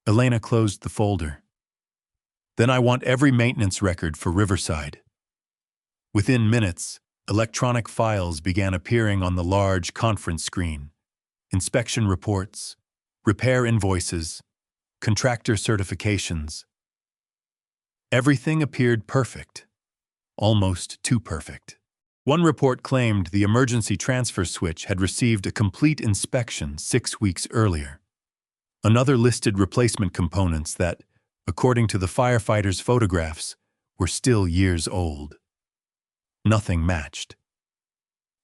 Elena closed the folder. Then I want every maintenance record for Riverside. Within minutes, electronic files began appearing on the large conference screen. Inspection reports, repair invoices, contractor certifications. Everything appeared perfect, almost too perfect. One report claimed the emergency transfer switch had received a complete inspection 6 weeks earlier. Another listed replacement components that, according to the firefighters' photographs, were still years old. Nothing matched.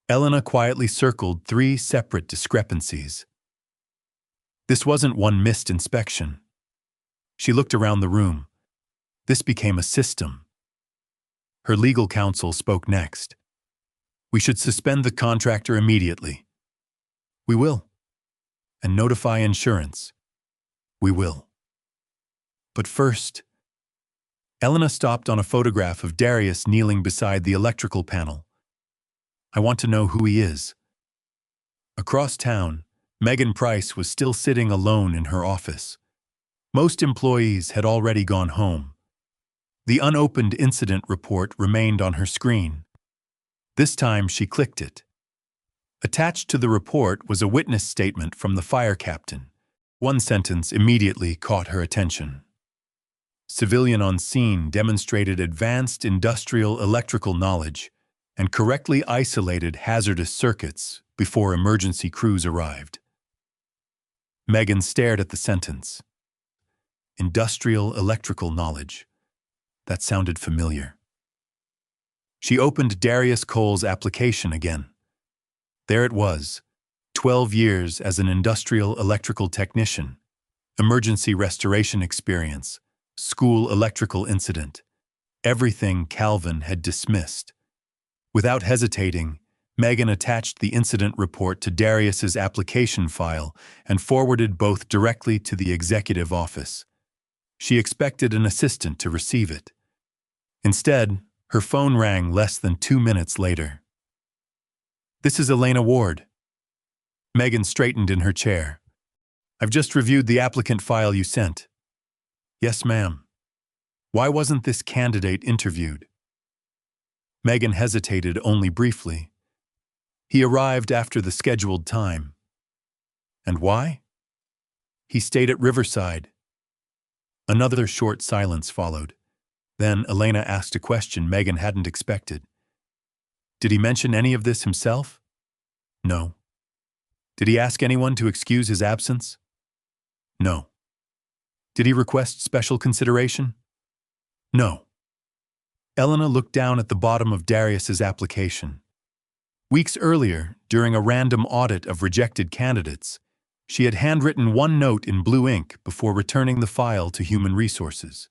Elena quietly circled 3 separate discrepancies. This wasn't one missed inspection. She looked around the room. This became a system. Her legal counsel spoke next. We should suspend the contractor immediately. We will. And notify insurance. We will. But first, Elena stopped on a photograph of Darius kneeling beside the electrical panel. I want to know who he is. Across town, Megan Price was still sitting alone in her office. Most employees had already gone home. The unopened incident report remained on her screen. This time she clicked it. Attached to the report was a witness statement from the fire captain. One sentence immediately caught her attention. Civilian on scene demonstrated advanced industrial electrical knowledge and correctly isolated hazardous circuits before emergency crews arrived. Megan stared at the sentence. Industrial electrical knowledge. That sounded familiar. She opened Darius Cole's application again. There it was, 12 years as an industrial electrical technician, emergency restoration experience, school electrical incident, everything Calvin had dismissed. Without hesitating, Megan attached the incident report to Darius's application file and forwarded both directly to the executive office. She expected an assistant to receive it. Instead, her phone rang less than 2 minutes later. This is Elena Ward. Megan straightened in her chair. I've just reviewed the applicant file you sent. Yes, ma'am. Why wasn't this candidate interviewed? Megan hesitated only briefly. He arrived after the scheduled time. And why? He stayed at Riverside. Another short silence followed. Then Elena asked a question Megan hadn't expected. Did he mention any of this himself? No. Did he ask anyone to excuse his absence? No. Did he request special consideration? No. Elena looked down at the bottom of Darius's application. Weeks earlier, during a random audit of rejected candidates, she had handwritten one note in blue ink before returning the file to Human Resources.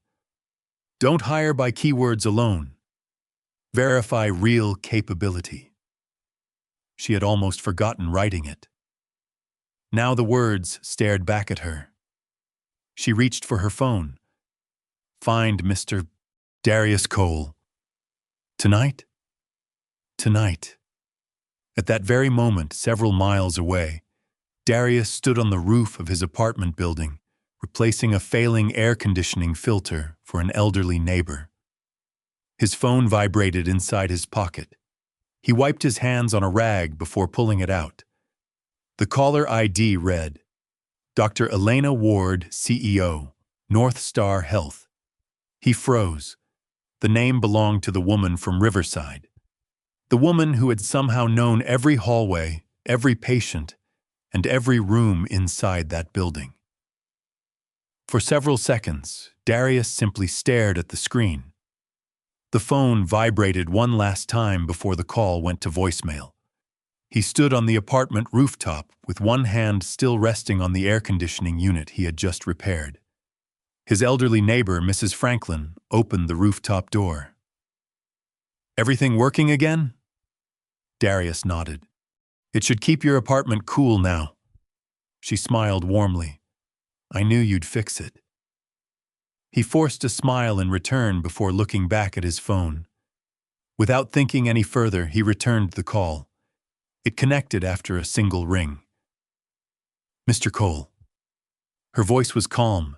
Don't hire by keywords alone. Verify real capability. She had almost forgotten writing it. Now the words stared back at her. She reached for her phone. Find Mr. Darius Cole. Tonight? Tonight. At that very moment, several miles away, Darius stood on the roof of his apartment building, replacing a failing air conditioning filter for an elderly neighbor. His phone vibrated inside his pocket. He wiped his hands on a rag before pulling it out. The caller ID read, Dr. Elena Ward, CEO, North Star Health. He froze. The name belonged to the woman from Riverside. The woman who had somehow known every hallway, every patient, and every room inside that building. For several seconds, Darius simply stared at the screen. The phone vibrated one last time before the call went to voicemail. He stood on the apartment rooftop with one hand still resting on the air conditioning unit he had just repaired. His elderly neighbor, Mrs. Franklin, opened the rooftop door. Everything working again? Darius nodded. It should keep your apartment cool now. She smiled warmly. I knew you'd fix it. He forced a smile in return before looking back at his phone. Without thinking any further, he returned the call. It connected after a single ring. Mr. Cole. Her voice was calm,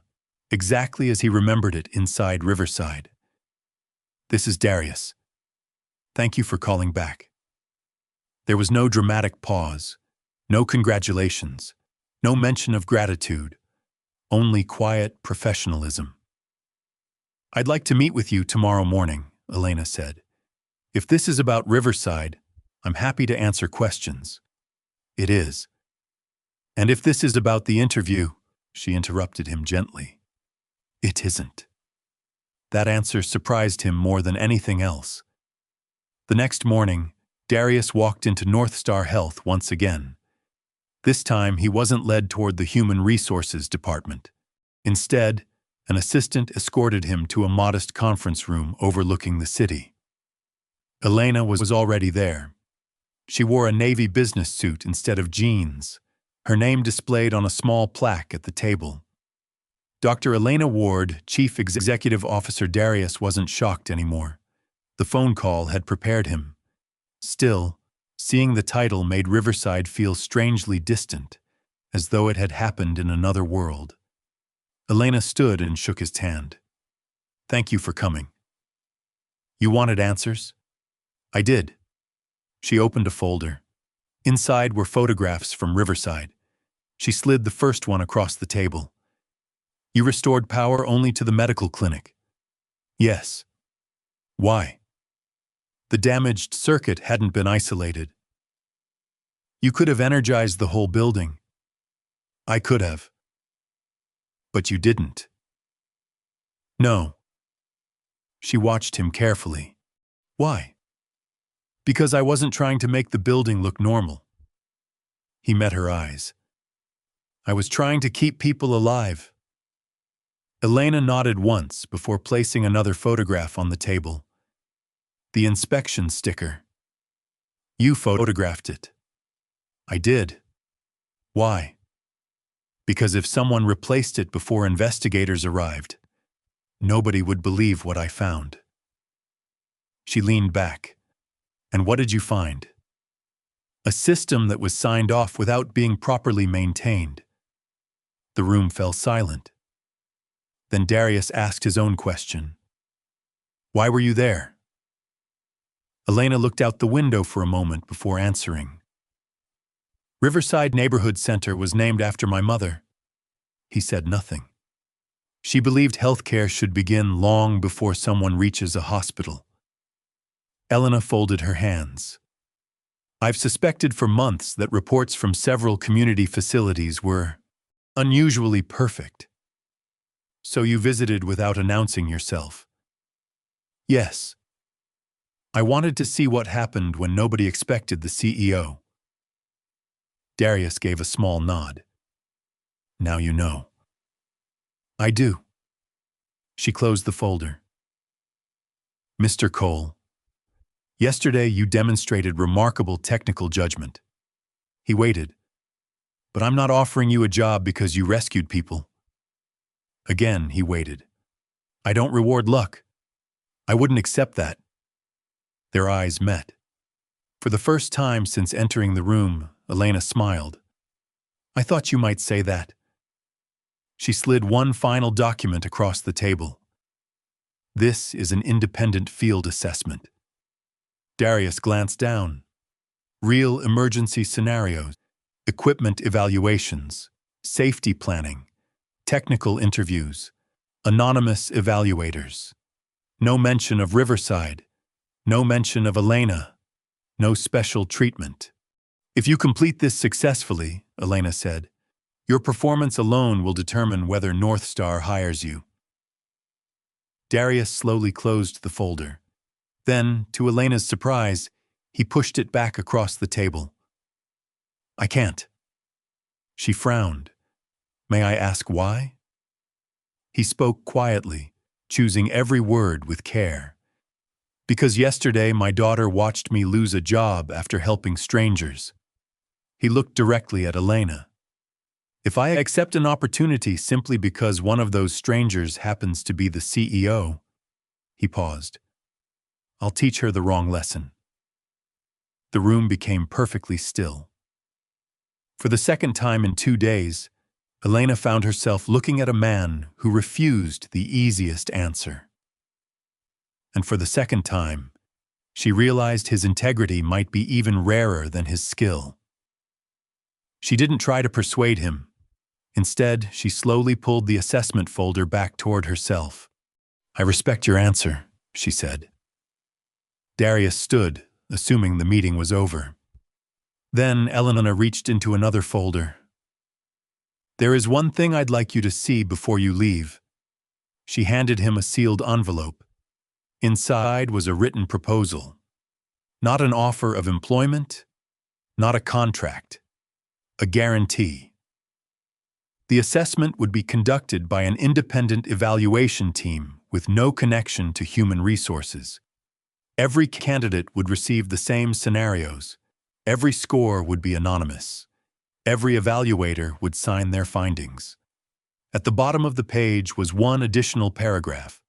exactly as he remembered it inside Riverside. This is Darius. Thank you for calling back. There was no dramatic pause, no congratulations, no mention of gratitude, only quiet professionalism. I'd like to meet with you tomorrow morning, Elena said. If this is about Riverside, I'm happy to answer questions. It is. And if this is about the interview, she interrupted him gently. It isn't. That answer surprised him more than anything else. The next morning, Darius walked into North Star Health once again. This time, he wasn't led toward the Human Resources Department. Instead, an assistant escorted him to a modest conference room overlooking the city. Elena was already there. She wore a navy business suit instead of jeans, her name displayed on a small plaque at the table. Dr. Elena Ward, Chief Executive Officer Darius, wasn't shocked anymore. The phone call had prepared him. Still, seeing the title made Riverside feel strangely distant, as though it had happened in another world. Elena stood and shook his hand. Thank you for coming. You wanted answers? I did. She opened a folder. Inside were photographs from Riverside. She slid the first one across the table. You restored power only to the medical clinic. Yes. Why? The damaged circuit hadn't been isolated. You could have energized the whole building. I could have. But you didn't. No. She watched him carefully. Why? Because I wasn't trying to make the building look normal. He met her eyes. I was trying to keep people alive. Elena nodded once before placing another photograph on the table. The inspection sticker. You photographed it. I did. Why? Because if someone replaced it before investigators arrived, nobody would believe what I found. She leaned back. And what did you find? A system that was signed off without being properly maintained. The room fell silent. Then Darius asked his own question. Why were you there? Elena looked out the window for a moment before answering. Riverside Neighborhood Center was named after my mother. He said nothing. She believed healthcare should begin long before someone reaches a hospital. Elena folded her hands. I've suspected for months that reports from several community facilities were unusually perfect. So you visited without announcing yourself? Yes. I wanted to see what happened when nobody expected the CEO. Darius gave a small nod. Now you know. I do. She closed the folder. Mr. Cole, yesterday you demonstrated remarkable technical judgment. He waited. But I'm not offering you a job because you rescued people. Again, he waited. I don't reward luck. I wouldn't accept that. Their eyes met. For the first time since entering the room, Elena smiled. I thought you might say that. She slid one final document across the table. This is an independent field assessment. Darius glanced down. Real emergency scenarios, equipment evaluations, safety planning, technical interviews, anonymous evaluators. No mention of Riverside. No mention of Elena. No special treatment. If you complete this successfully, Elena said, your performance alone will determine whether North Star hires you. Darius slowly closed the folder. Then, to Elena's surprise, he pushed it back across the table. I can't. She frowned. May I ask why? He spoke quietly, choosing every word with care. Because yesterday my daughter watched me lose a job after helping strangers. He looked directly at Elena. If I accept an opportunity simply because one of those strangers happens to be the CEO, he paused, I'll teach her the wrong lesson. The room became perfectly still. For the second time in 2 days, Elena found herself looking at a man who refused the easiest answer. And for the second time, she realized his integrity might be even rarer than his skill. She didn't try to persuade him. Instead, she slowly pulled the assessment folder back toward herself. I respect your answer, she said. Darius stood, assuming the meeting was over. Then Elena reached into another folder. There is one thing I'd like you to see before you leave. She handed him a sealed envelope. Inside was a written proposal. Not an offer of employment, not a contract, a guarantee. The assessment would be conducted by an independent evaluation team with no connection to human resources. Every candidate would receive the same scenarios. Every score would be anonymous. Every evaluator would sign their findings. At the bottom of the page was one additional paragraph.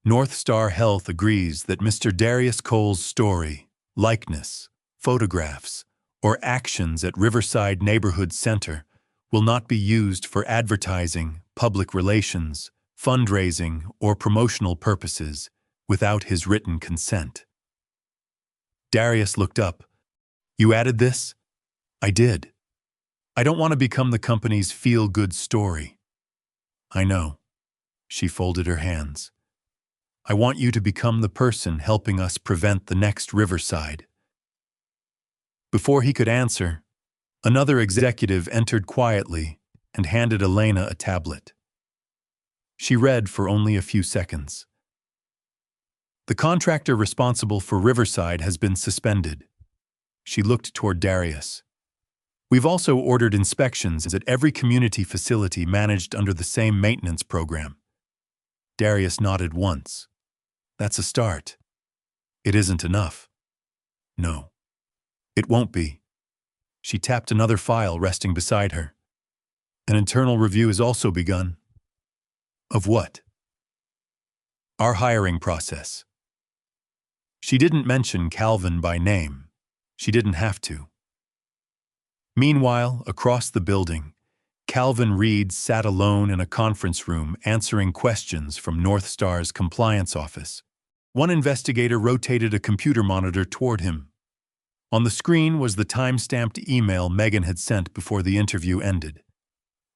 North Star Health agrees that Mr. Darius Cole's story, likeness, photographs, or actions at Riverside Neighborhood Center will not be used for advertising, public relations, fundraising, or promotional purposes without his written consent. Darius looked up. You added this? I did. I don't want to become the company's feel-good story. I know. She folded her hands. I want you to become the person helping us prevent the next Riverside. Before he could answer, another executive entered quietly and handed Elena a tablet. She read for only a few seconds. The contractor responsible for Riverside has been suspended. She looked toward Darius. We've also ordered inspections at every community facility managed under the same maintenance program. Darius nodded once. That's a start. It isn't enough. No. It won't be. She tapped another file resting beside her. An internal review has also begun. Of what? Our hiring process. She didn't mention Calvin by name. She didn't have to. Meanwhile, across the building, Calvin Reed sat alone in a conference room answering questions from North Star's compliance office. One investigator rotated a computer monitor toward him. On the screen was the time-stamped email Megan had sent before the interview ended.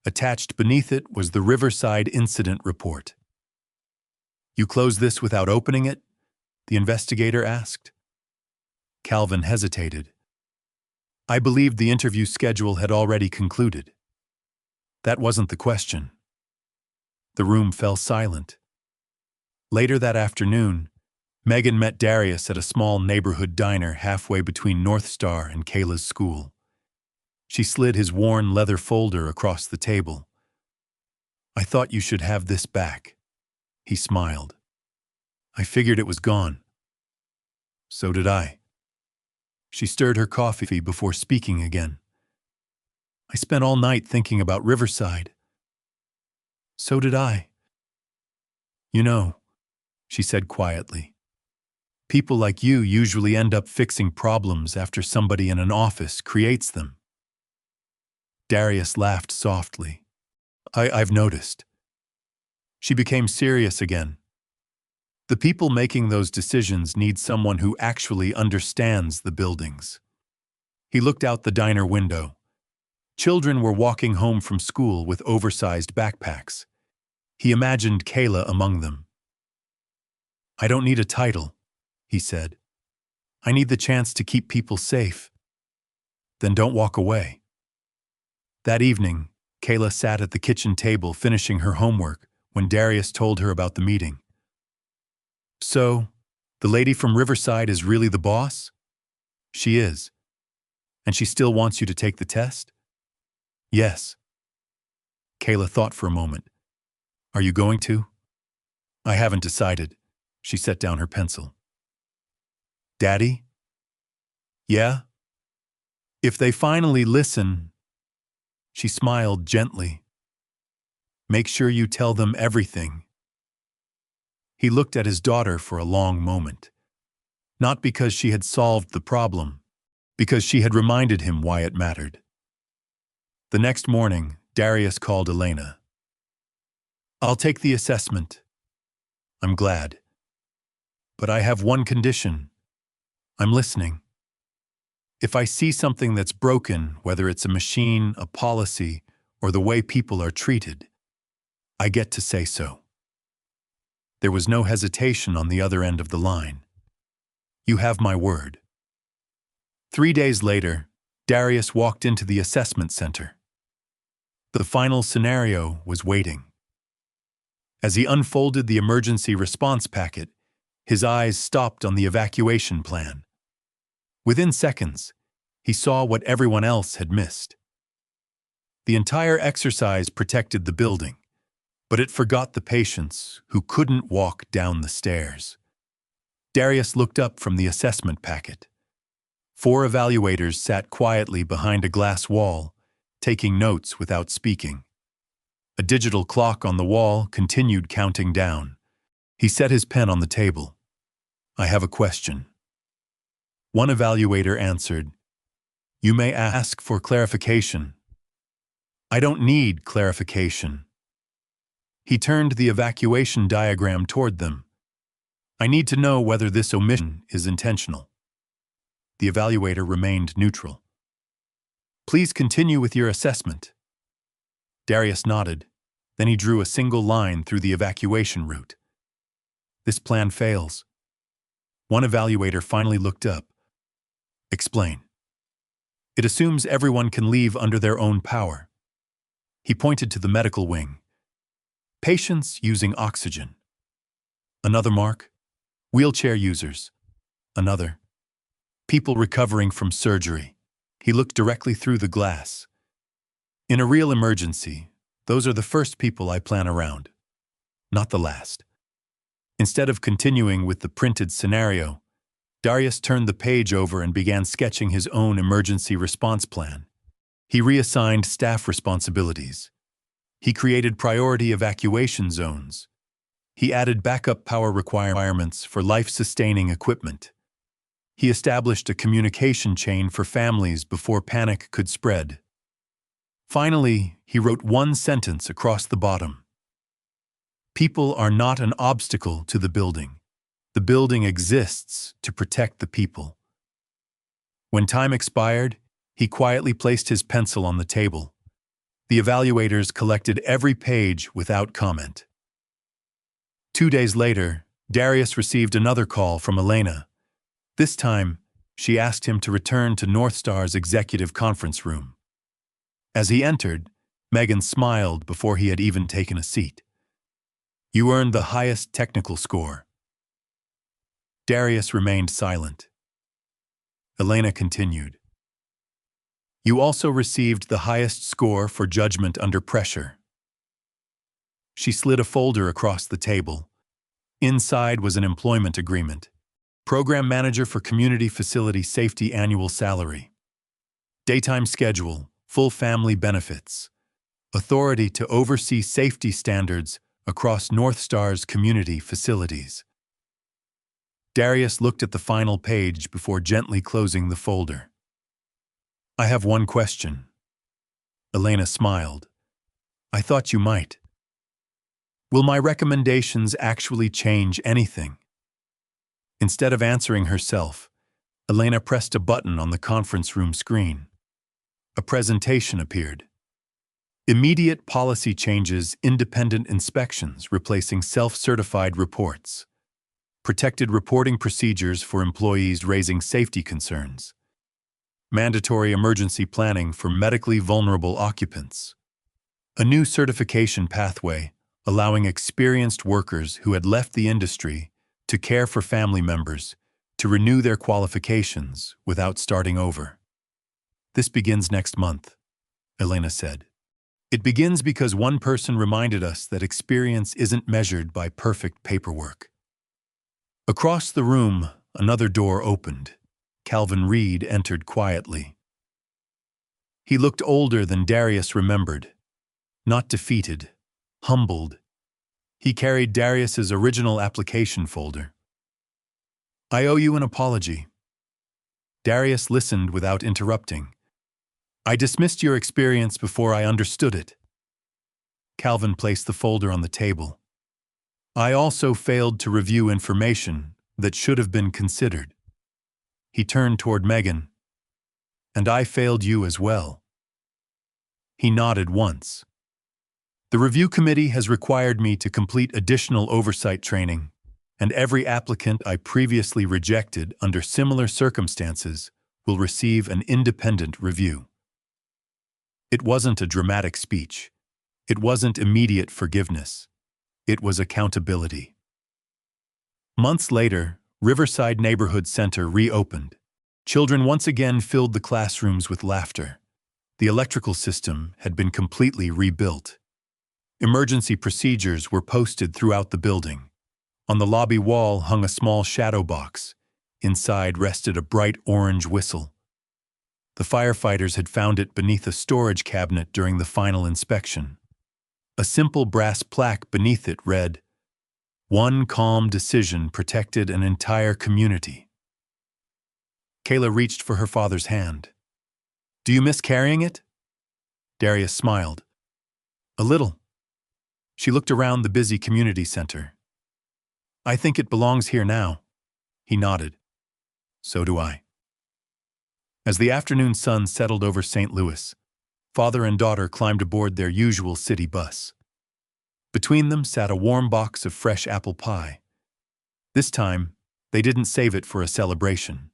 Attached beneath it was the Riverside Incident Report. You close this without opening it? The investigator asked. Calvin hesitated. I believed the interview schedule had already concluded. That wasn't the question. The room fell silent. Later that afternoon, Megan met Darius at a small neighborhood diner halfway between North Star and Kayla's school. She slid his worn leather folder across the table. I thought you should have this back. He smiled. I figured it was gone. So did I. She stirred her coffee before speaking again. I spent all night thinking about Riverside. So did I. You know, she said quietly, people like you usually end up fixing problems after somebody in an office creates them. Darius laughed softly. I've noticed. She became serious again. The people making those decisions need someone who actually understands the buildings. He looked out the diner window. Children were walking home from school with oversized backpacks. He imagined Kayla among them. I don't need a title, he said. I need the chance to keep people safe. Then don't walk away. That evening, Kayla sat at the kitchen table finishing her homework when Darius told her about the meeting. So, the lady from Riverside is really the boss? She is. And she still wants you to take the test? Yes. Kayla thought for a moment. Are you going to? I haven't decided. She set down her pencil. Daddy? Yeah? If they finally listen... She smiled gently. Make sure you tell them everything. He looked at his daughter for a long moment. Not because she had solved the problem, because she had reminded him why it mattered. The next morning, Darius called Elena. I'll take the assessment. I'm glad. But I have one condition. I'm listening. If I see something that's broken, whether it's a machine, a policy, or the way people are treated, I get to say so. There was no hesitation on the other end of the line. You have my word. 3 days later, Darius walked into the assessment center. The final scenario was waiting. As he unfolded the emergency response packet, his eyes stopped on the evacuation plan. Within seconds, he saw what everyone else had missed. The entire exercise protected the building, but it forgot the patients who couldn't walk down the stairs. Darius looked up from the assessment packet. 4 evaluators sat quietly behind a glass wall, taking notes without speaking. A digital clock on the wall continued counting down. He set his pen on the table. I have a question. One evaluator answered, You may ask for clarification. I don't need clarification. He turned the evacuation diagram toward them. I need to know whether this omission is intentional. The evaluator remained neutral. Please continue with your assessment. Darius nodded. Then he drew a single line through the evacuation route. This plan fails. One evaluator finally looked up. Explain. It assumes everyone can leave under their own power. He pointed to the medical wing. Patients using oxygen. Another mark. Wheelchair users. Another. People recovering from surgery. He looked directly through the glass. In a real emergency, those are the first people I plan around, not the last. Instead of continuing with the printed scenario, Darius turned the page over and began sketching his own emergency response plan. He reassigned staff responsibilities. He created priority evacuation zones. He added backup power requirements for life-sustaining equipment. He established a communication chain for families before panic could spread. Finally, he wrote one sentence across the bottom. People are not an obstacle to the building. The building exists to protect the people. When time expired, he quietly placed his pencil on the table. The evaluators collected every page without comment. 2 days later, Darius received another call from Elena. This time, she asked him to return to North Star's executive conference room. As he entered, Megan smiled before he had even taken a seat. You earned the highest technical score. Darius remained silent. Elena continued. You also received the highest score for judgment under pressure. She slid a folder across the table. Inside was an employment agreement. Program Manager for Community Facility Safety Annual Salary. Daytime schedule, full family benefits. Authority to oversee safety standards across North Star's community facilities. Darius looked at the final page before gently closing the folder. I have one question. Elena smiled. I thought you might. Will my recommendations actually change anything? Instead of answering herself, Elena pressed a button on the conference room screen. A presentation appeared. Immediate policy changes, independent inspections replacing self-certified reports. Protected reporting procedures for employees raising safety concerns. Mandatory emergency planning for medically vulnerable occupants. A new certification pathway allowing experienced workers who had left the industry to care for family members to renew their qualifications without starting over. This begins next month, Elena said. It begins because one person reminded us that experience isn't measured by perfect paperwork. Across the room, another door opened. Calvin Reed entered quietly. He looked older than Darius remembered. Not defeated, humbled. He carried Darius's original application folder. I owe you an apology. Darius listened without interrupting. I dismissed your experience before I understood it. Calvin placed the folder on the table. I also failed to review information that should have been considered. He turned toward Megan. And I failed you as well. He nodded once. The review committee has required me to complete additional oversight training, and every applicant I previously rejected under similar circumstances will receive an independent review. It wasn't a dramatic speech. It wasn't immediate forgiveness. It was accountability. Months later, Riverside Neighborhood Center reopened. Children once again filled the classrooms with laughter. The electrical system had been completely rebuilt. Emergency procedures were posted throughout the building. On the lobby wall hung a small shadow box. Inside rested a bright orange whistle. The firefighters had found it beneath a storage cabinet during the final inspection. A simple brass plaque beneath it read, "One calm decision protected an entire community." Kayla reached for her father's hand. "Do you miss carrying it?" Darius smiled. "A little." She looked around the busy community center. "I think it belongs here now." He nodded. "So do I." As the afternoon sun settled over St. Louis, father and daughter climbed aboard their usual city bus. Between them sat a warm box of fresh apple pie. This time, they didn't save it for a celebration.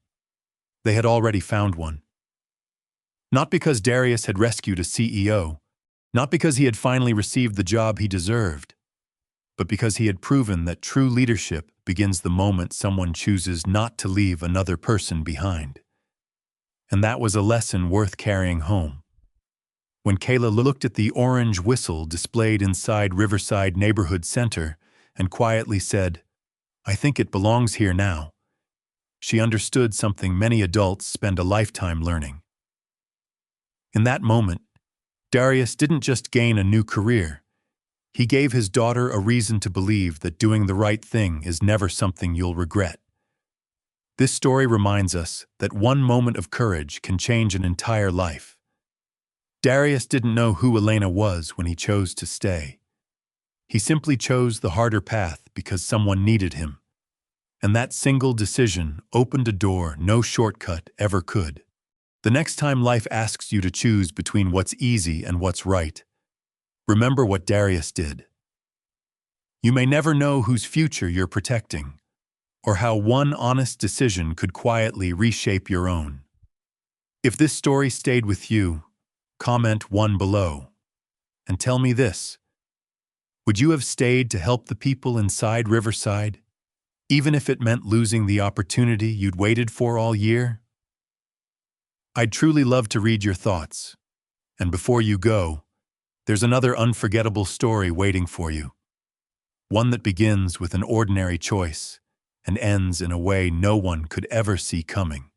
They had already found one. Not because Darius had rescued a CEO, not because he had finally received the job he deserved, but because he had proven that true leadership begins the moment someone chooses not to leave another person behind. And that was a lesson worth carrying home. When Kayla looked at the orange whistle displayed inside Riverside Neighborhood Center and quietly said, "I think it belongs here now," she understood something many adults spend a lifetime learning. In that moment, Darius didn't just gain a new career. He gave his daughter a reason to believe that doing the right thing is never something you'll regret. This story reminds us that one moment of courage can change an entire life. Darius didn't know who Elena was when he chose to stay. He simply chose the harder path because someone needed him. And that single decision opened a door no shortcut ever could. The next time life asks you to choose between what's easy and what's right, remember what Darius did. You may never know whose future you're protecting, or how one honest decision could quietly reshape your own. If this story stayed with you, comment 1 below. And tell me this: would you have stayed to help the people inside Riverside, even if it meant losing the opportunity you'd waited for all year? I'd truly love to read your thoughts. And before you go, there's another unforgettable story waiting for you. One that begins with an ordinary choice and ends in a way no one could ever see coming.